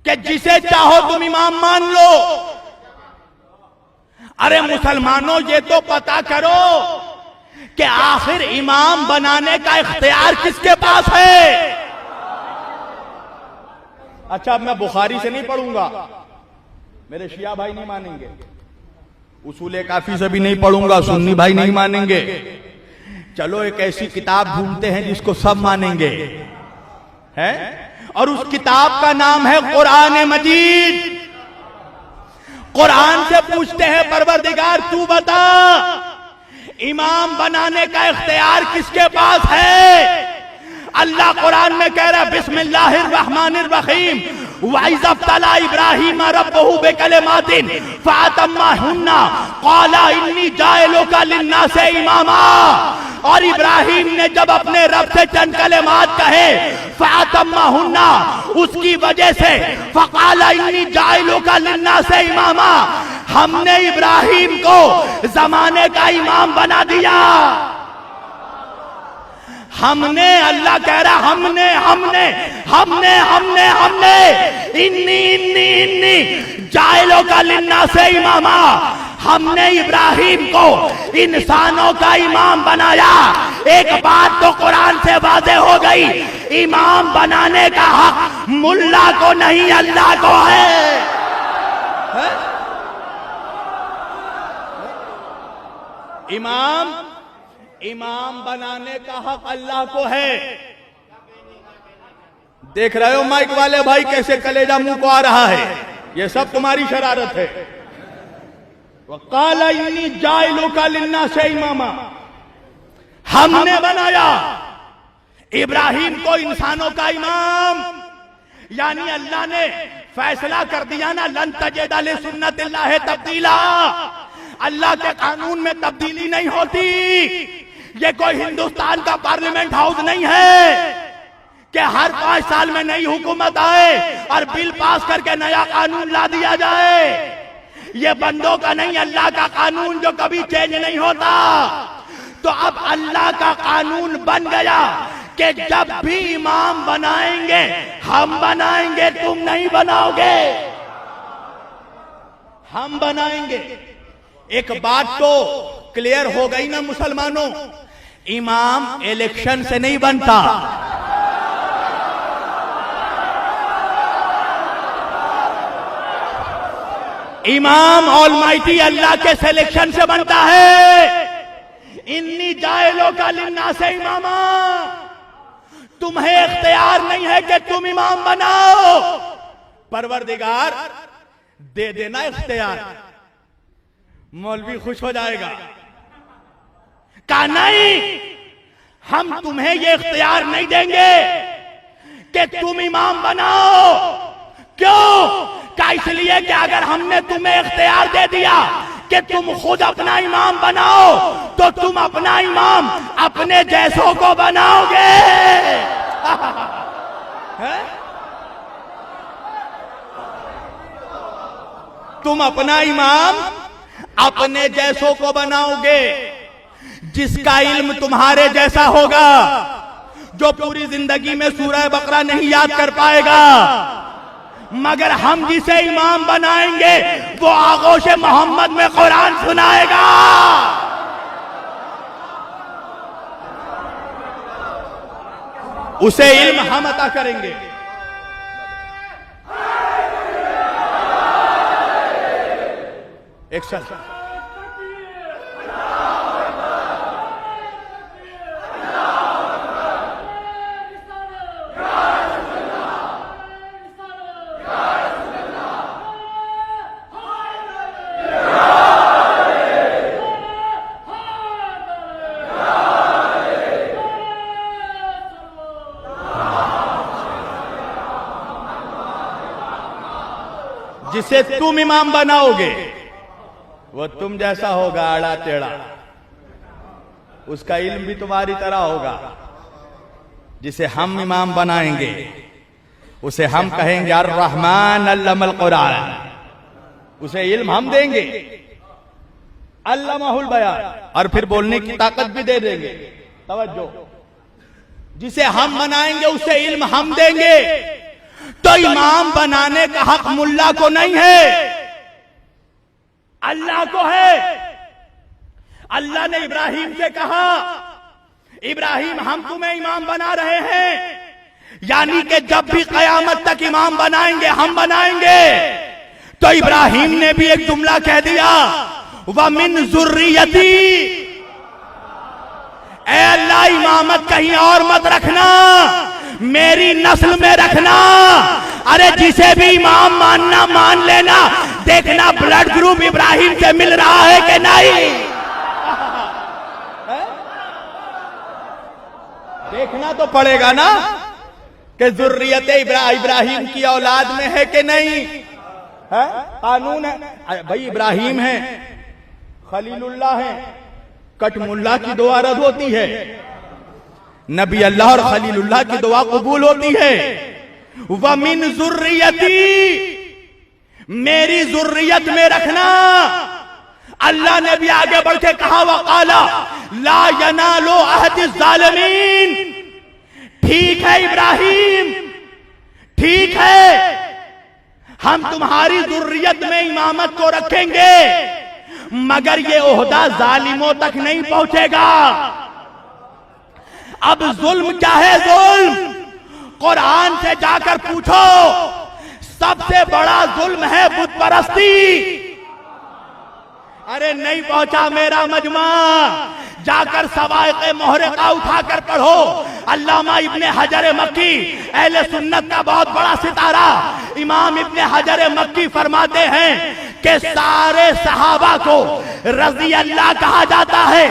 कि जिसे चाहो तुम इमाम मान लो। अरे मुसलमानों, ये तो पता करो कि आखिर इमाम बनाने का इख्तियार किसके पास है। अच्छा, अब मैं बुखारी से नहीं पढ़ूंगा, मेरे शिया भाई नहीं मानेंगे। उसूल काफी से भी नहीं पढ़ूंगा, सुन्नी भाई नहीं मानेंगे। चलो एक ऐसी किताब ढूंढते हैं जिसको सब मानेंगे, हैं? और उस किताब का नाम है कुरान मजीद। कुरान से पूछते हैं, परवरदिगार तू बता, इमाम बनाने का इख्तियार किसके पास है? अल्लाह कुरान में कह रहा है बिस्मिल्लाहिर रहमानिर रहीम वइज़ अब्तला इब्राहीम रब्बहु बिकलिमातिन फअतम्माहुन्ना क़ाला इन्नी जाइलुका लिन्नासि इमामा। और इब्राहिम ने जब अपने रब से चंद कलिमात कहे फअतम्माहुन्ना, उसकी वजह से फ़क़ाला इन्नी जाइलुका लिन्नासि इमामा, हमने इब्राहिम को जमाने का इमाम बना दिया। हमने, अल्लाह कह रहा हमने हमने हमने हमने हमने इन्नी इन्नी इन्नी जाइलो का लिन्ना से इमामा, हमने इब्राहिम को इंसानों का इमाम बनाया। एक बात तो कुरान से वाज़ेह हो गई, इमाम बनाने का हक मुल्ला को नहीं अल्लाह को है। इमाम बनाने का हक अल्लाह को है। देख रहे हो माइक वाले भाई कैसे कलेजा मुंह को आ रहा है? ये सब तुम्हारी शरारत है। वक़ाला इन्नी जाइलुका लिन्नासि इमामा, हमने बनाया इब्राहिम को इंसानों का इमाम। यानी अल्लाह ने फैसला कर दिया ना, लन तजिदा लिसुन्नतिल्लाहि तब्दीला। अल्लाह के कानून में तब्दीली नहीं होती। ये कोई हिंदुस्तान का पार्लियामेंट हाउस नहीं है कि हर 5 साल में नई हुकूमत आए और बिल पास करके नया कानून ला दिया जाए। ये बंदों का नहीं, अल्लाह का कानून जो कभी चेंज नहीं होता। तो अब अल्लाह का कानून बन गया कि जब भी इमाम बनाएंगे हम बनाएंगे, तुम नहीं बनाओगे, हम बनाएंगे। एक बात तो क्लियर हो गई ना मुसलमानों, इमाम इलेक्शन से नहीं बनता। इमाम ऑलमाइटी अल्लाह के सिलेक्शन से बनता है। इन्नी जायलों का लिन्ना से इमामा, तुम्हें इख्तियार नहीं है कि तुम इमाम बनाओ, परवरदिगार दे देना इख्तियार, मौलवी खुश हो जाएगा। कहा नहीं, हम तुम्हें यह इख्तियार नहीं देंगे कि तुम इमाम बनाओ। क्यों? क्या इसलिए कि अगर हमने तुम्हें इख्तियार दे दिया कि तुम खुद अपना इमाम बनाओ तो तुम अपना इमाम अपने जैसों को बनाओगे। तुम अपना इमाम अपने जैसों को बनाओगे, जिसका इल्म तुम्हारे जैसा होगा, जो पूरी जिंदगी में सूरह बकरा नहीं याद कर पाएगा, मगर हम जिसे इमाम बनाएंगे वो आगोश मोहम्मद में कुरान सुनाएगा। उसे इल्म हम अता करेंगे। एक शख्स जिसे तुम इमाम बनाओगे वो तुम जैसा होगा, आड़ा टेढ़ा, उसका इल्म भी तुम्हारी तरह होगा। जिसे हम इमाम बनाएंगे उसे हम कहेंगे यार रहमान अल्लमल कुरान, उसे इल्म हम देंगे, अल्लमहुल बयान, और फिर बोलने की ताकत भी दे देंगे। तवज्जो, जिसे हम बनाएंगे उसे इल्म हम देंगे। तो इमाम बनाने का हक मुल्ला को नहीं है, अल्लाह को है। अल्लाह ने इब्राहिम से कहा, इब्राहिम हम तुम्हें इमाम बना रहे हैं, यानी कि जब भी कयामत तक इमाम बनाएंगे हम बनाएंगे। तो इब्राहिम ने भी एक जुमला कह दिया, व मिन जुर्रियती, ऐ अल्लाह इमामत कहीं और मत रखना, मेरी नस्ल में रखना। अरे जिसे भी इमाम मानना मान लेना, देखना ब्लड ग्रुप इब्राहिम से मिल रहा है कि नहीं, देखना तो पड़ेगा ना कि जुर्रियत इब्राहिम की औलाद में है कि नहीं है। कानून है भाई, इब्राहिम है, खलीलुल्लाह है, कटमुल्लाह की दुआ रद्द होती है, नबी अल्लाह और खलीलुल्लाह की दुआ कबूल होती है। व मिन जुर्रियती, मेरी जुर्रियत में रखना। अल्लाह ने भी आगे बढ़ के कहा, वकाला ला यनालो अहदिज जालिमीन। ठीक है इब्राहिम, ठीक है, हम तुम्हारी जुर्रियत में इमामत को रखेंगे, मगर ये ओहदा जालिमों तक नहीं पहुंचेगा। अब जुल्म क्या है? जुल्म कुरान से जाकर पूछो, सबसे बड़ा जुल्म है बुत परस्ती। अरे नहीं पहुंचा मेरा मजमा, जाकर सवाइक़े मुहरिक़ा उठाकर पढ़ो। अल्लामा इब्ने हजर मक्की, अहले सुन्नत का बहुत बड़ा सितारा, इमाम इब्ने हजर मक्की फरमाते हैं कि सारे सहाबा को रज़ी अल्लाह कहा जाता है,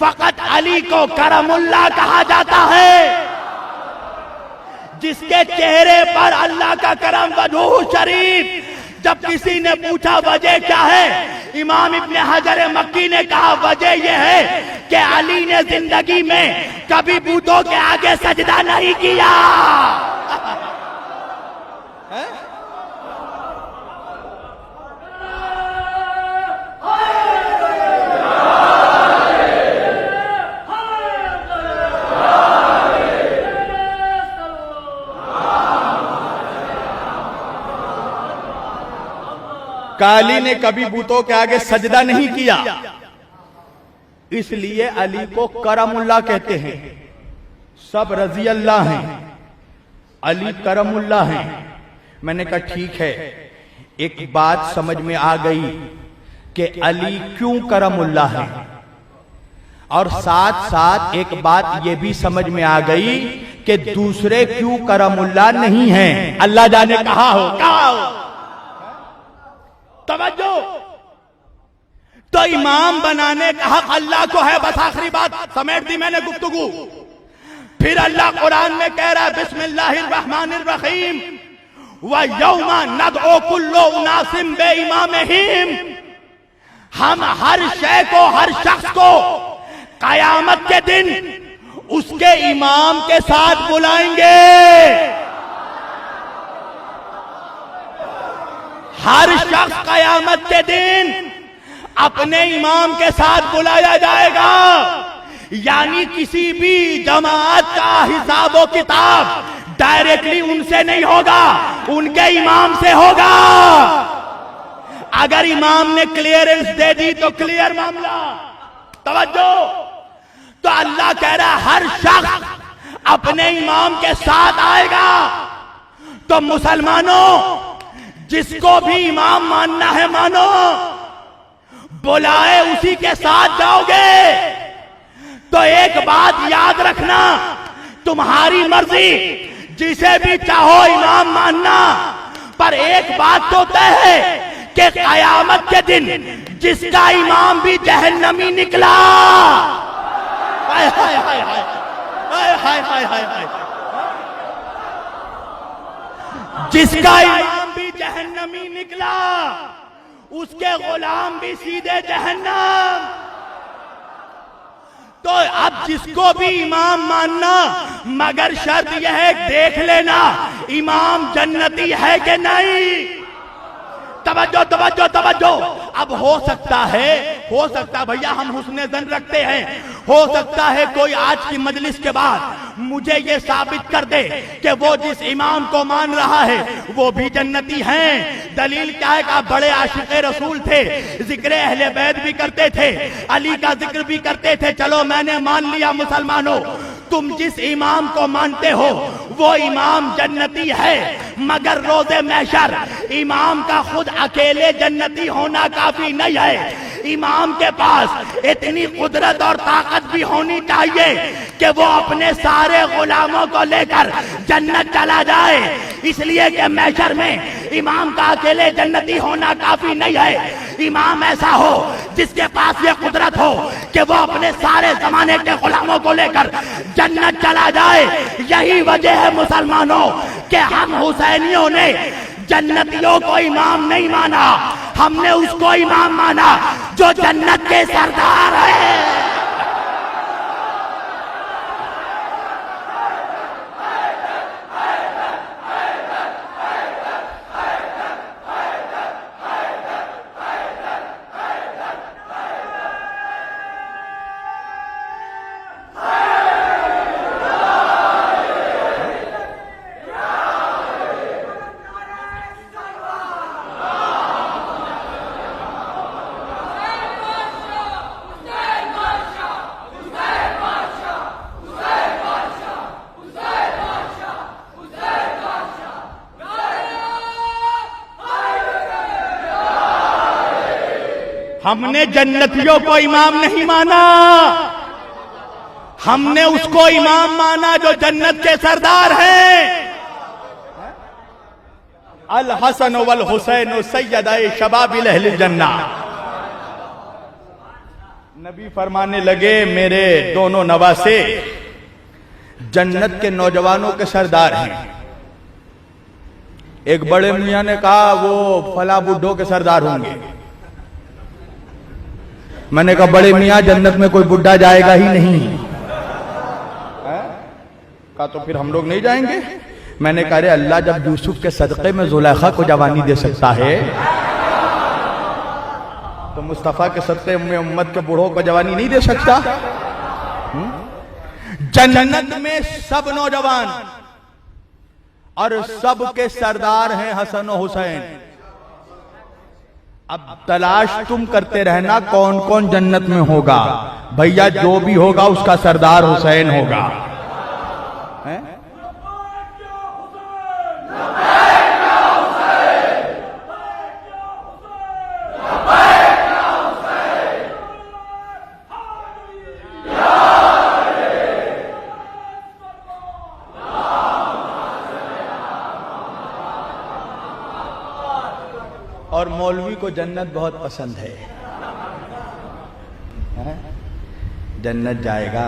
फकत अली को करमुल्लाह कहा जाता है। जिसके चेहरे पर अल्लाह का करम, वजूह शरीफ। जब किसी ने पूछा वजह क्या है, इमाम इब्ने हजर मक्की ने कहा वजह यह है कि अली ने जिंदगी में कभी बूतों के आगे सजदा नहीं किया। अली ने कभी बूतों के आगे सजदा नहीं किया, इसलिए अली को करमुल्लाह कहते हैं। सब रजी अल्लाह हैं, अली करमुल्लाह हैं। मैंने कहा ठीक है, एक बात समझ में आ गई कि अली क्यों करमुल्लाह है, और साथ साथ एक बात यह भी समझ में आ गई कि दूसरे क्यों करमुल्लाह नहीं हैं। अल्लाह जाने कहा हो। तवज्जो, तो इमाम बनाने का हक अल्लाह को है। बस आखिरी बात समेट दी मैंने गुफ्तगू। फिर अल्लाह कुरान में कह रहा है बिस्मिल्लाहिर्रहमानिर्रहीम व यौमा नदउ कुल्लु उनासिम बे इमामिहिम। हम हर शय को, हर शख्स को कयामत के दिन उसके इमाम के साथ बुलाएंगे। हर शख्स कयामत के दिन अपने इमाम के साथ बुलाया जाएगा। यानी किसी भी जमात का हिसाब व किताब डायरेक्टली उनसे नहीं होगा, उनके इमाम से होगा। अगर इमाम ने क्लियरेंस दे दी तो क्लियर मामला। तवज्जो, तो अल्लाह कह रहा है हर शख्स अपने इमाम के साथ आएगा। तो मुसलमानों, जिसको भी इमाम मानना है मानो, बुलाए उसी के साथ जाओगे। तो एक बात याद रखना, तुम्हारी मर्जी, जिसे भी चाहो इमाम मानना, पर एक बात तो तय है कि कयामत के दिन जिसका इमाम भी जहन्नमी निकला, हाय हाय हाय हाय हाय हाय हाय हाय हाय, जिसका इमाम भी जहन्नमी निकला, उसके गुलाम भी सीधे जहन्नम। तो अब जिसको भी इमाम मानना, मगर शर्त यह है देख लेना इमाम जन्नती है कि नहीं। तवज्जो तवज्जो तवज्जो। अब हो सकता भैया हम हुस्ने ज़न रखते हैं, हो सकता है कोई आज की मजलिस के बाद मुझे ये साबित कर दे कि वो जिस इमाम को मान रहा है वो भी जन्नती हैं। दलील क्या है? का बड़े आशिक़े रसूल थे, जिक्र अहले बैत भी करते थे, अली का जिक्र भी करते थे। चलो मैंने मान लिया मुसलमानों, तुम जिस इमाम को मानते हो वो इमाम जन्नती है, मगर रोज़े महशर इमाम का खुद अकेले जन्नती होना काफी नहीं है। इमाम के पास इतनी कुदरत और ताकत भी होनी चाहिए कि वो अपने सारे गुलामों को लेकर जन्नत चला जाए। इसलिए कि महशर में इमाम का अकेले जन्नती होना काफी नहीं है। इमाम ऐसा हो जिसके पास ये कुदरत हो कि वो अपने सारे जमाने के गुलामों को लेकर जन्नत चला जाए। यही वजह है मुसलमानों कि हम हुसैनियों ने जन्नतियों को इमाम नहीं माना, हमने उसको इमाम माना जो जन्नत के सरदार है। हमने जन्नतियों को इमाम नहीं माना, हमने उसको इमाम माना जो जन्नत के सरदार हैं। अल हसन वल हुसैन सैयदाए शबाबिल अहलिल जन्ना। नबी फरमाने लगे मेरे दोनों नवासे जन्नत के नौजवानों के सरदार हैं। एक बड़े मियां ने कहा वो फला बुड्ढों के सरदार होंगे। मैंने कहा बड़े मियाँ जन्नत में कोई बुढ़ा जाएगा ही नहीं। कहा तो फिर हम लोग नहीं जाएंगे। मैंने कहा अरे अल्लाह जब यूसुफ के सदक़े में जुलेखा को जवानी दे सकता है तो मुस्तफा के सदक़े में उम्मत के बूढ़ों को जवानी नहीं दे सकता। जन्नत में सब नौजवान और सब के सरदार हैं हसन और हुसैन। अब तलाश तुम करते रहना कौन कौन जन्नत में होगा। भैया जो भी होगा उसका सरदार हुसैन होगा। है? और मौलवी को जन्नत बहुत पसंद है। जन्नत जाएगा?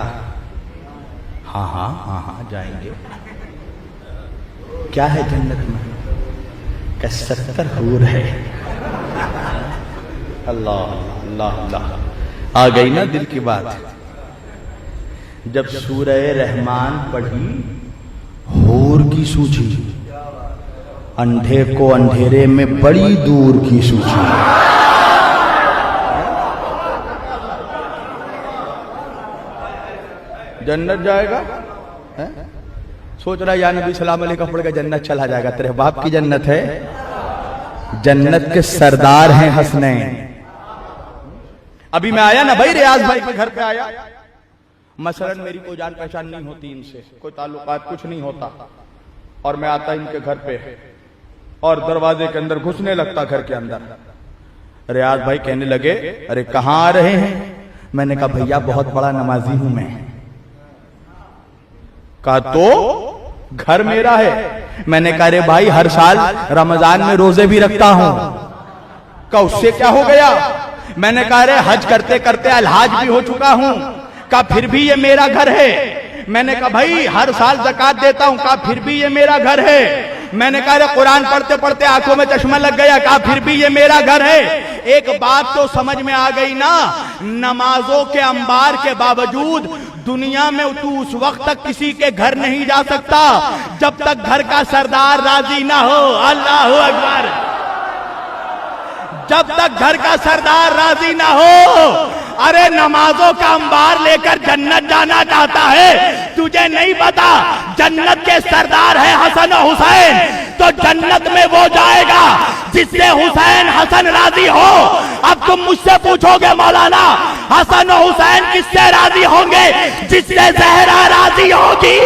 हाँ हाँ हाँ हाँ जाएंगे। क्या है जन्नत में? क्या 70 हूर है। अल्लाह अल्लाह अल्लाह। आ गई ना दिल की बात। जब सूरह रहमान पढ़ी हूर की सूझी, अंधे को अंधेरे में बड़ी दूर की सूझी। जन्नत जाएगा? है? सोच रहा या नबी सलाम अलैहि पढ़ के जन्नत चला जाएगा। तेरे बाप की जन्नत है। जन्नत के सरदार हैं हसनैन। अभी मैं आया ना भाई, रियाज भाई के घर पे आया। मसलन मेरी कोई जान पहचान नहीं होती इनसे, कोई ताल्लुकात कुछ नहीं होता, और मैं आता इनके घर पे और दरवाजे के अंदर घुसने लगता घर के अंदर। रियाज भाई कहने लगे अरे कहाँ आ रहे हैं? मैंने कहा भैया बहुत बड़ा नमाजी हूं मैं। कहा तो घर मेरा है। मैंने कहा अरे भाई हर साल रमजान में रोजे भी रखता हूं। कहा उससे क्या हो गया? मैंने कहा अरे हज करते करते अलहाज भी हो चुका हूं। कहा फिर भी ये मेरा घर है। मैंने कहा भाई हर साल ज़कात देता हूं। कहा फिर भी ये मेरा घर है। मैंने कहा अरे कुरान पढ़ते पढ़ते आंखों में चश्मा लग गया। कहा फिर भी ये मेरा घर है। एक बात तो समझ में आ गई ना, नमाजों के अंबार के बावजूद दुनिया में तू उस वक्त तक किसी के घर नहीं जा सकता जब तक घर का सरदार राजी ना हो। अल्लाहू अकबर। जब तक घर का सरदार राजी ना हो। अरे नमाजों का अंबार लेकर जन्नत जाना चाहता है, तुझे नहीं पता जन्नत के सरदार है हसन और हुसैन, तो जन्नत में वो जाएगा जिससे हुसैन हसन राजी हो। अब तुम मुझसे पूछोगे मौलाना हसन और हुसैन किससे राजी होंगे? जिससे ज़हरा राजी होगी।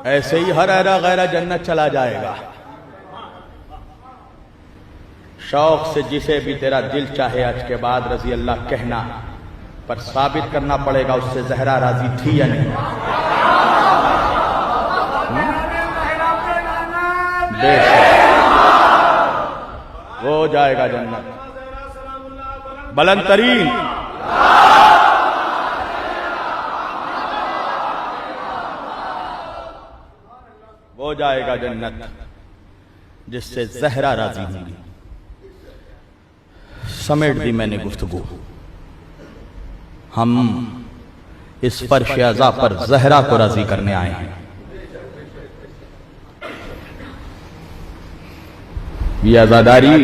ऐसे ही हर ऐरा गैरा जन्नत चला जाएगा। शौक से जिसे भी तेरा दिल चाहे आज के बाद रजी अल्लाह कहना, पर साबित करना पड़ेगा उससे ज़हरा राजी थी या नहीं। वो जाएगा जन्नत बुलंद तरीन। वो जाएगा जन्नत जिससे ज़हरा राजी होंगी। समेट दी मैंने गुफ्तगू। हम इस फर्श अज़ा पर ज़हरा को राजी करने आए हैं। ये आज़ादारी,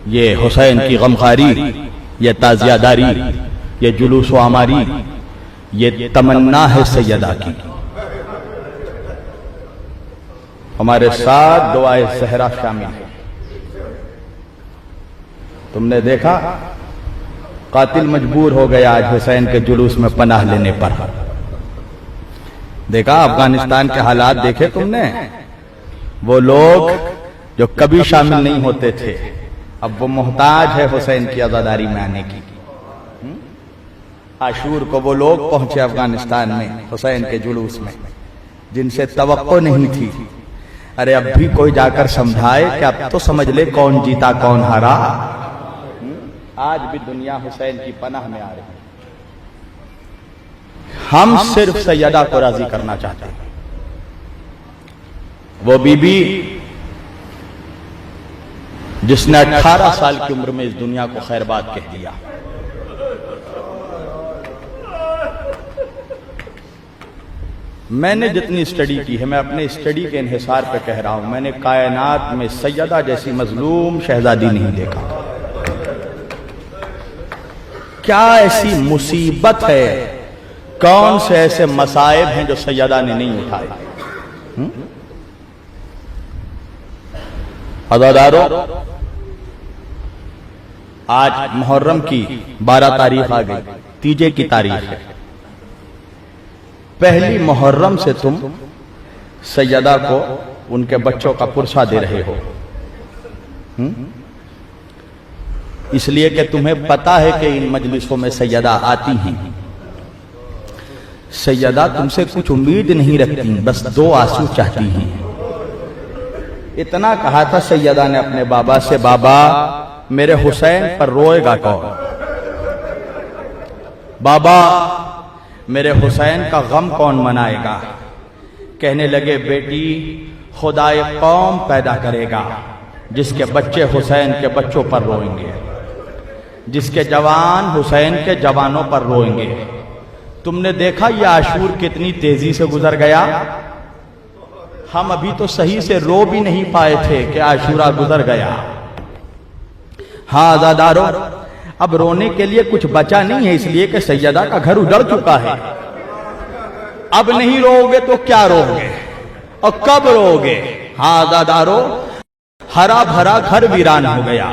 ये हुसैन की गमखारी, ये ताज़ियादारी, ये जुलूस व आमारी, ये तमन्ना है सैयदा की। हमारे साथ दुआए ज़हरा शामिल है। तुमने देखा कातिल मजबूर हो गया आज हुसैन के जुलूस में पनाह लेने पर। देखा अफगानिस्तान के हालात देखे तुमने? वो लोग जो कभी शामिल नहीं होते थे, अब वो मोहताज है हुसैन की आजादारी में आने की। आशूर को वो लोग पहुंचे अफगानिस्तान में हुसैन के जुलूस में, जिनसे तवक्को नहीं थी। अरे अब भी कोई जाकर समझाए कि अब तो समझ ले कौन जीता कौन हारा। आज भी दुनिया हुसैन की पनाह में आ रही है। हम सिर्फ सैयदा को राजी करना चाहते हैं। वो बीबी जिसने 18 साल की उम्र में इस दुनिया को खैरबाद कह दिया। मैंने जितनी स्टडी की है, मैं अपने स्टडी के इन्हिसार पे कह रहा हूं, मैंने कायनात में सैयदा जैसी मजलूम शहजादी नहीं देखा। क्या ऐसी मुसीबत है, कौन से ऐसे मसाइब हैं जो सैयदा ने नहीं उठाए? अज़ादारों, आज मुहर्रम की 12 तारीख आ गई, तीजे की तारीख है। पहली मुहर्रम से तुम सैयदा को उनके बच्चों का पुरसा दे रहे हो, इसलिए कि तुम्हें पता है कि इन मजलिसों में सैयदा आती हैं। सैयदा तुमसे कुछ उम्मीद नहीं रखती, बस 2 आंसू चाहती हैं। इतना कहा था सैयदा ने अपने बाबा से, बाबा मेरे हुसैन पर रोएगा कौन? बाबा मेरे हुसैन का गम कौन मनाएगा? कहने लगे, बेटी खुदा एक कौम पैदा करेगा जिसके बच्चे हुसैन के बच्चों पर रोएंगे, जिसके जवान हुसैन के जवानों पर रोएंगे। तुमने देखा ये आशूर कितनी तेजी से गुजर गया। हम अभी तो सही से रो भी नहीं पाए थे कि आशूरा गुजर गया। हाँ अज़ादारों, अब रोने के लिए कुछ बचा नहीं है, इसलिए कि सैयदा का घर उजड़ चुका है। अब नहीं रोओगे तो क्या रोओगे और कब रोओगे? हाँ अज़ादारों, हरा भरा घर वीरान हो गया।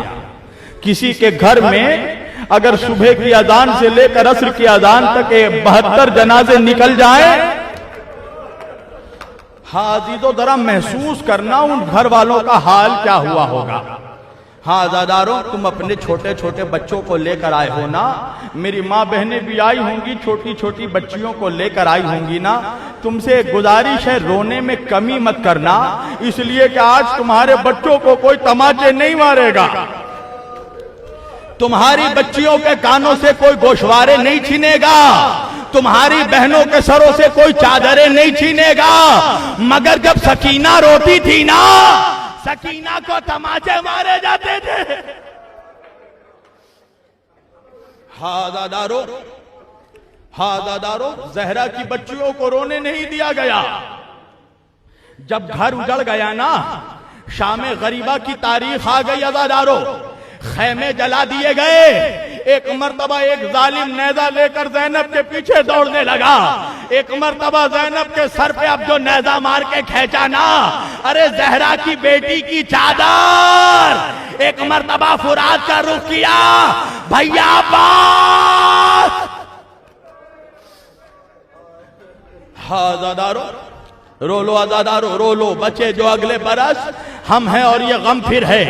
किसी के घर में अगर सुबह की अजान से लेकर असर की अजान तक 72 जनाजे निकल जाए, हाँ अजीजों जरा महसूस करना उन घर वालों का हाल क्या हुआ होगा। हाँ अज़ादारों, तुम अपने छोटे छोटे बच्चों को लेकर आए हो ना, मेरी माँ बहनें भी आई होंगी, छोटी छोटी बच्चियों को लेकर आई होंगी ना। तुमसे गुजारिश है, रोने में कमी मत करना, इसलिए कि आज तुम्हारे बच्चों को कोई तमाचे नहीं मारेगा, तुम्हारी बच्चियों के कानों से कोई गोशवारे नहीं छीनेगा, तुम्हारी बहनों के सरों से कोई चादरें नहीं छीनेगा। मगर जब सकीना रोती थी ना, सकीना को तमाचे मारे जाते थे। हाँ दादारो, जहरा की बच्चियों को रोने नहीं दिया गया। जब घर उजड़ गया ना, शामे गरीबा की तारीख आ गई। अज़ादारो, खैमे जला दिए गए। एक मर्तबा एक जालिम नेजा लेकर जैनब के पीछे दौड़ने लगा। एक मर्तबा जैनब के सर पे अब जो नेजा मार के खींचा ना, अरे जहरा की बेटी की चादर। एक मर्तबा फुरात का रुख किया, भैया अब्बास। हाँ अज़ादारो, रो लो अज़ादारो, रो लो। बचे जो अगले बरस हम हैं और ये गम फिर है,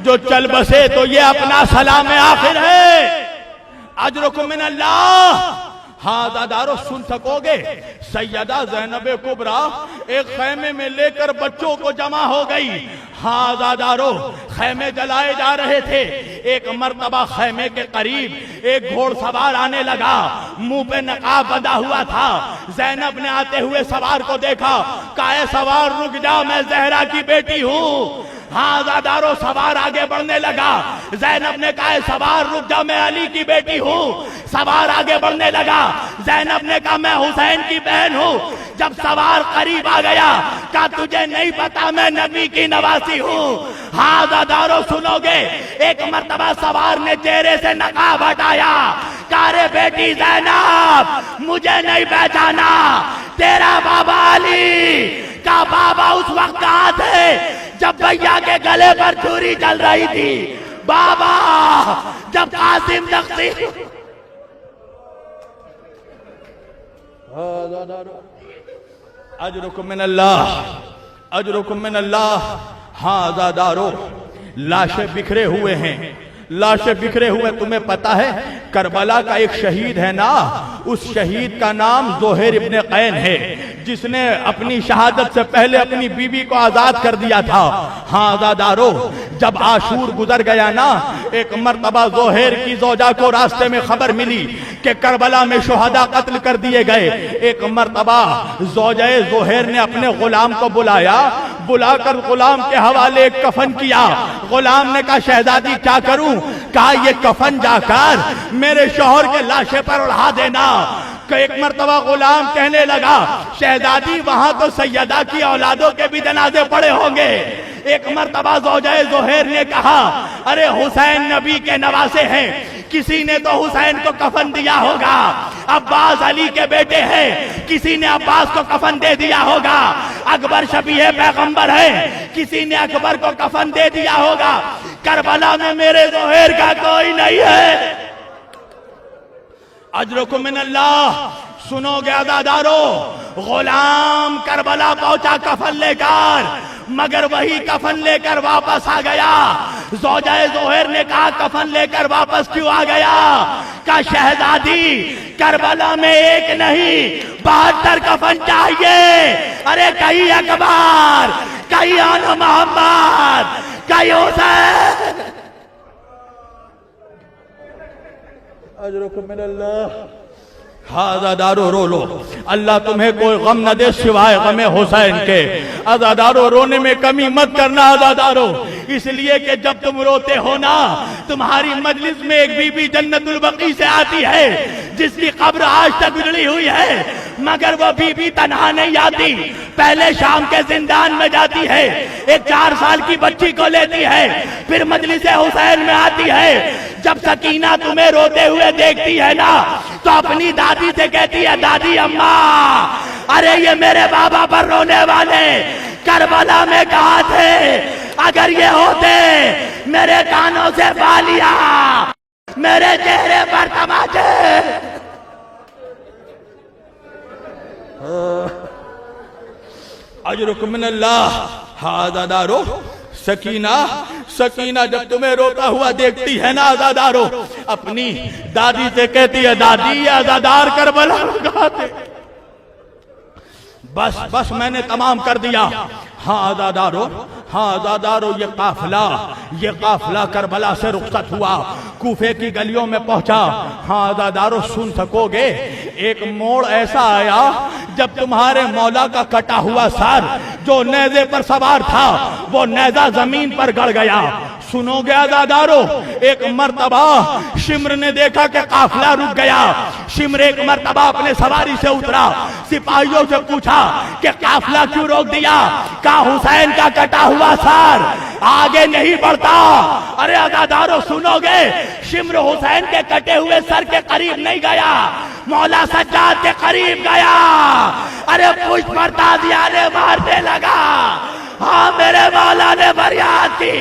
जो चल बसे तो ये अपना सलाम आखिर है। अजरुकुम मिन अल्लाह। हाँ दादारो, सुन सकोगे, सैयदा ज़ैनब कुबरा एक खैमे में लेकर बच्चों को जमा हो गई। हाँ दादारो, खैमे जलाए जा रहे थे। एक मर्तबा खैमे के करीब एक घोड़सवार आने लगा, मुंह पे नकाब बंधा हुआ था। ज़ैनब ने आते हुए सवार को देखा, कहा सवार रुक जाओ, मैं ज़हरा की बेटी हूँ। हाँ दादारो, सवार आगे बढ़ने लगा। ज़ैनब ने कहा सवार रुक जाओ, मैं अली की बेटी हूँ। सवार आगे बढ़ने लगा। ज़ैनब ने कहा मैं हुसैन की बहन हूँ। जब सवार करीब आ गया, कहा तुझे नहीं पता मैं नबी की नवासी हूँ। हाँ दादारो सुनोगे, एक मर्तबा सवार ने चेहरे से नकाब हटाया, कहा रे बेटी ज़ैनब, मुझे नहीं पहचाना, तेरा बाबा अली। का बाबा उस वक्त कहाँ थे जब भैया के गले पर छुरी चल रही थी? बाबा जब कासिम तकसीम अजरुकुम मिनल्लाह, अजरुकुम मिनल्लाह। हाँ आज़ादारो, लाशें बिखरे हुए हैं, लाशें बिखरे हुए। तुम्हें पता है करबला का एक शहीद है ना, उस शहीद का नाम ज़ोहैर इब्ने कैन है, जिसने अपनी शहादत से पहले अपनी बीवी को आजाद कर दिया था। हाँ आज़ादारो, जब आशूर गुजर गया ना, एक मर्तबा ज़ोहैर की ज़ौजा को रास्ते में खबर मिली कि करबला में शुहदा कत्ल कर दिए गए। एक मर्तबा ज़ौजाए ज़ोहैर ने अपने गुलाम को बुलाया, बुलाकर गुलाम के हवाले एक कफन किया। गुलाम ने कहा शहजादी क्या करूं? कहा ये कफन जाकर मेरे शौहर के लाशे पर उड़ा देना। एक मर्तबा गुलाम कहने लगा शहजादी वहां तो सैयदा की औलादों के भी जनाजे पड़े होंगे। एक मर्तबा ज़ौजाए ज़ोहैर ने कहा अरे हुसैन नबी के नवासे हैं, किसी ने तो हुसैन को कफन दिया होगा। अब्बास अली के बेटे हैं, किसी ने अब्बास को कफन दे दिया होगा। अकबर शबीह पैगंबर है, किसी ने अकबर को कफन दे दिया होगा। करबला में मेरे ज़ोहैर का कोई नहीं है। अजरुकुम मिनल्लाह। सुनोगे आज़ादारो, गुलाम करबला पहुंचा कफन लेकर, मगर वही कफन लेकर वापस आ गया। ज़ौजाए ज़ोहैर ने कहा कफन लेकर वापस क्यों आ गया? का शहजादी करबला में एक नहीं 72 कफन चाहिए। अरे कहीं अकबर, कहीं आना मोहम्मद, कहीं हुसैन। अजरुकुम मिनल्लाह। आज़ादारो रो लो, अल्लाह तुम्हें कोई गम न दे सिवाय गमे हुसैन के। आज़ादारो रोने में कमी मत करना आज़ादारो, इसलिए कि जब तुम रोते हो ना, तुम्हारी मजलिस में एक बीबी जन्नतुल बकी से आती है, जिसकी कब्र आज तक उजड़ी हुई है, मगर वो बीबी तन्हा नहीं आती। पहले शाम के जिंदान में जाती है, एक 4 साल की बच्ची को लेती है, फिर मजलिस हुसैन में आती है। जब सकीना तुम्हें रोते हुए देखती है ना, तो अपनी दादी से कहती है दादी अम्मा, अरे ये मेरे बाबा पर रोने वाले करबला में कहाँ थे? अगर ये होते मेरे कानों से बालिया, मेरे चेहरे पर तमाचे। अजरुकुम मिनल्लाह। आज़ादारो, सकीना, सकीना जब तुम्हें रोता हुआ देखती है ना आज़ादारो, अपनी दादी से कहती है दादी आज़ादार करबला कहाँ थे? बस बस मैंने तमाम कर दिया। हाँ आज़ादारो, हाँ आज़ादारो, ये काफिला करबला से रुखसत हुआ, कूफे की गलियों में पहुंचा। हाँ आज़ादारो सुन सकोगे, एक मोड़ ऐसा आया जब तुम्हारे मौला का कटा हुआ सर जो नेज़े पर सवार था, वो नेज़ा जमीन पर गड़ गया। सुनोगे आज़ादारो, एक मर्तबा शिम्र ने देखा कि काफिला रुक गया। शिम्र एक मर्तबा अपने सवारी से उतरा, सिपाहियों से पूछा कि काफिला क्यों रोक दिया? का हुसैन का कटा हुआ सर आगे नहीं बढ़ता। अरे आज़ादारो सुनोगे, शिम्र हुसैन के कटे हुए सर के करीब नहीं गया, मौला सज्जाद के करीब गया। अरे पुष्प पर ताज़ियाने मारने लगा। हाँ मेरे मौला ने फरियाद की,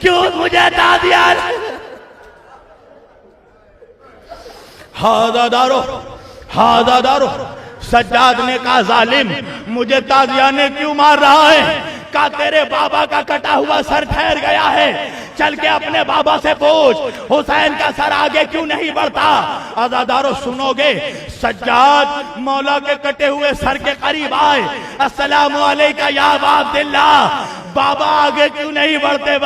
क्यों मुझे ताज़ियान? आज़ादारो, आज़ादारो, सज्जाद ने कहा जालिम, मुझे ताज़ियाने क्यों मार रहा है? का तेरे बाबा का कटा हुआ सर ठहर गया है, चल के अपने बाबा से पूछ हुसैन का सर आगे क्यों नहीं बढ़ता। आज़ादारो सुनोगे, सज्जाद मौला के कटे हुए सर के करीब आए, अस्सलामु अलैका या अबा अब्दिल्लाह, बाबा आगे क्यों नहीं बढ़ते?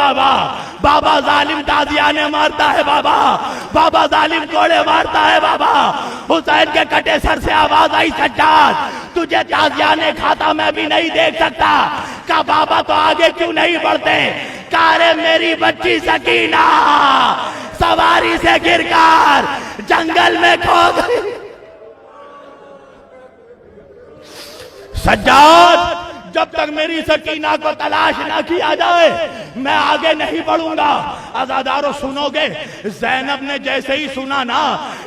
बाबा जालिम ताज़ियाने मारता है, बाबा जालिम कोड़े मारता है। बाबा हुसैन के कटे सर से आवाज आई, सज्जाद तुझे ताज़ियाने खाता मैं भी नहीं देख सकता। का बाबा तो आगे क्यों नहीं बढ़ते? कारे मेरी बच्ची सकीना सवारी से गिरकर जंगल में खो गई। सज्जाद जब तक मेरी सकीना को तलाश ना किया जाए मैं आगे नहीं बढ़ूंगा। आज़ादारो सुनोगे, ज़ैनब ने जैसे ही सुना ना,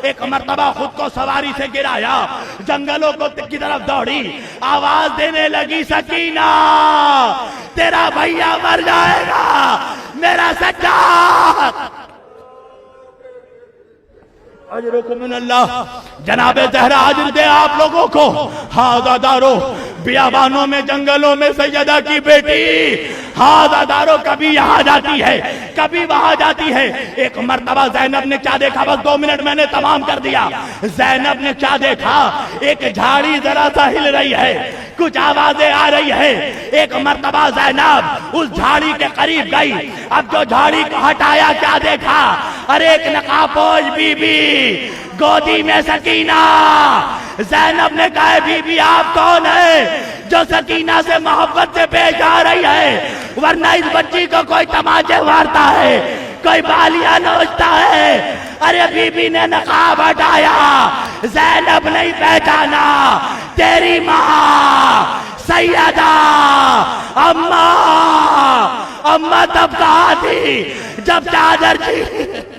एक मर्तबा खुद को सवारी से गिराया, जंगलों को की तरफ दौड़ी, आवाज देने लगी, सकीना तेरा भैया मर जाएगा, मेरा सज्जाद। अल्लाह जनाबे ज़हरा हाजिर दे आप लोगों को। हाँ आज़ादारो, बियाबानों में, जंगलों में सैयदा की बेटी हादादारों कभी यहाँ जाती है, कभी वहां जाती है। एक मर्तबा जैनब ने क्या देखा, बस 2 मिनट मैंने तमाम कर दिया। जैनब ने क्या देखा, एक झाड़ी जरा सा हिल रही है, कुछ आवाजें आ रही है। एक मर्तबा जैनब उस झाड़ी के करीब गई। अब जो झाड़ी को हटाया, क्या देखा, अरे एक नकाबपोश बीबी, गोदी में सकीना। जैनब ने कहा, बीबी आप कौन है जो सकीना से मोहब्बत से पेश आ रही है, वरना इस बच्ची को कोई तमाचे मारता है, कोई बालियां नोचता है। अरे बीबी ने नकाब हटाया, जैनब नहीं पहचाना, तेरी माँ सैयदा अम्मा। अम्मा तब कहा थी जब चादर थी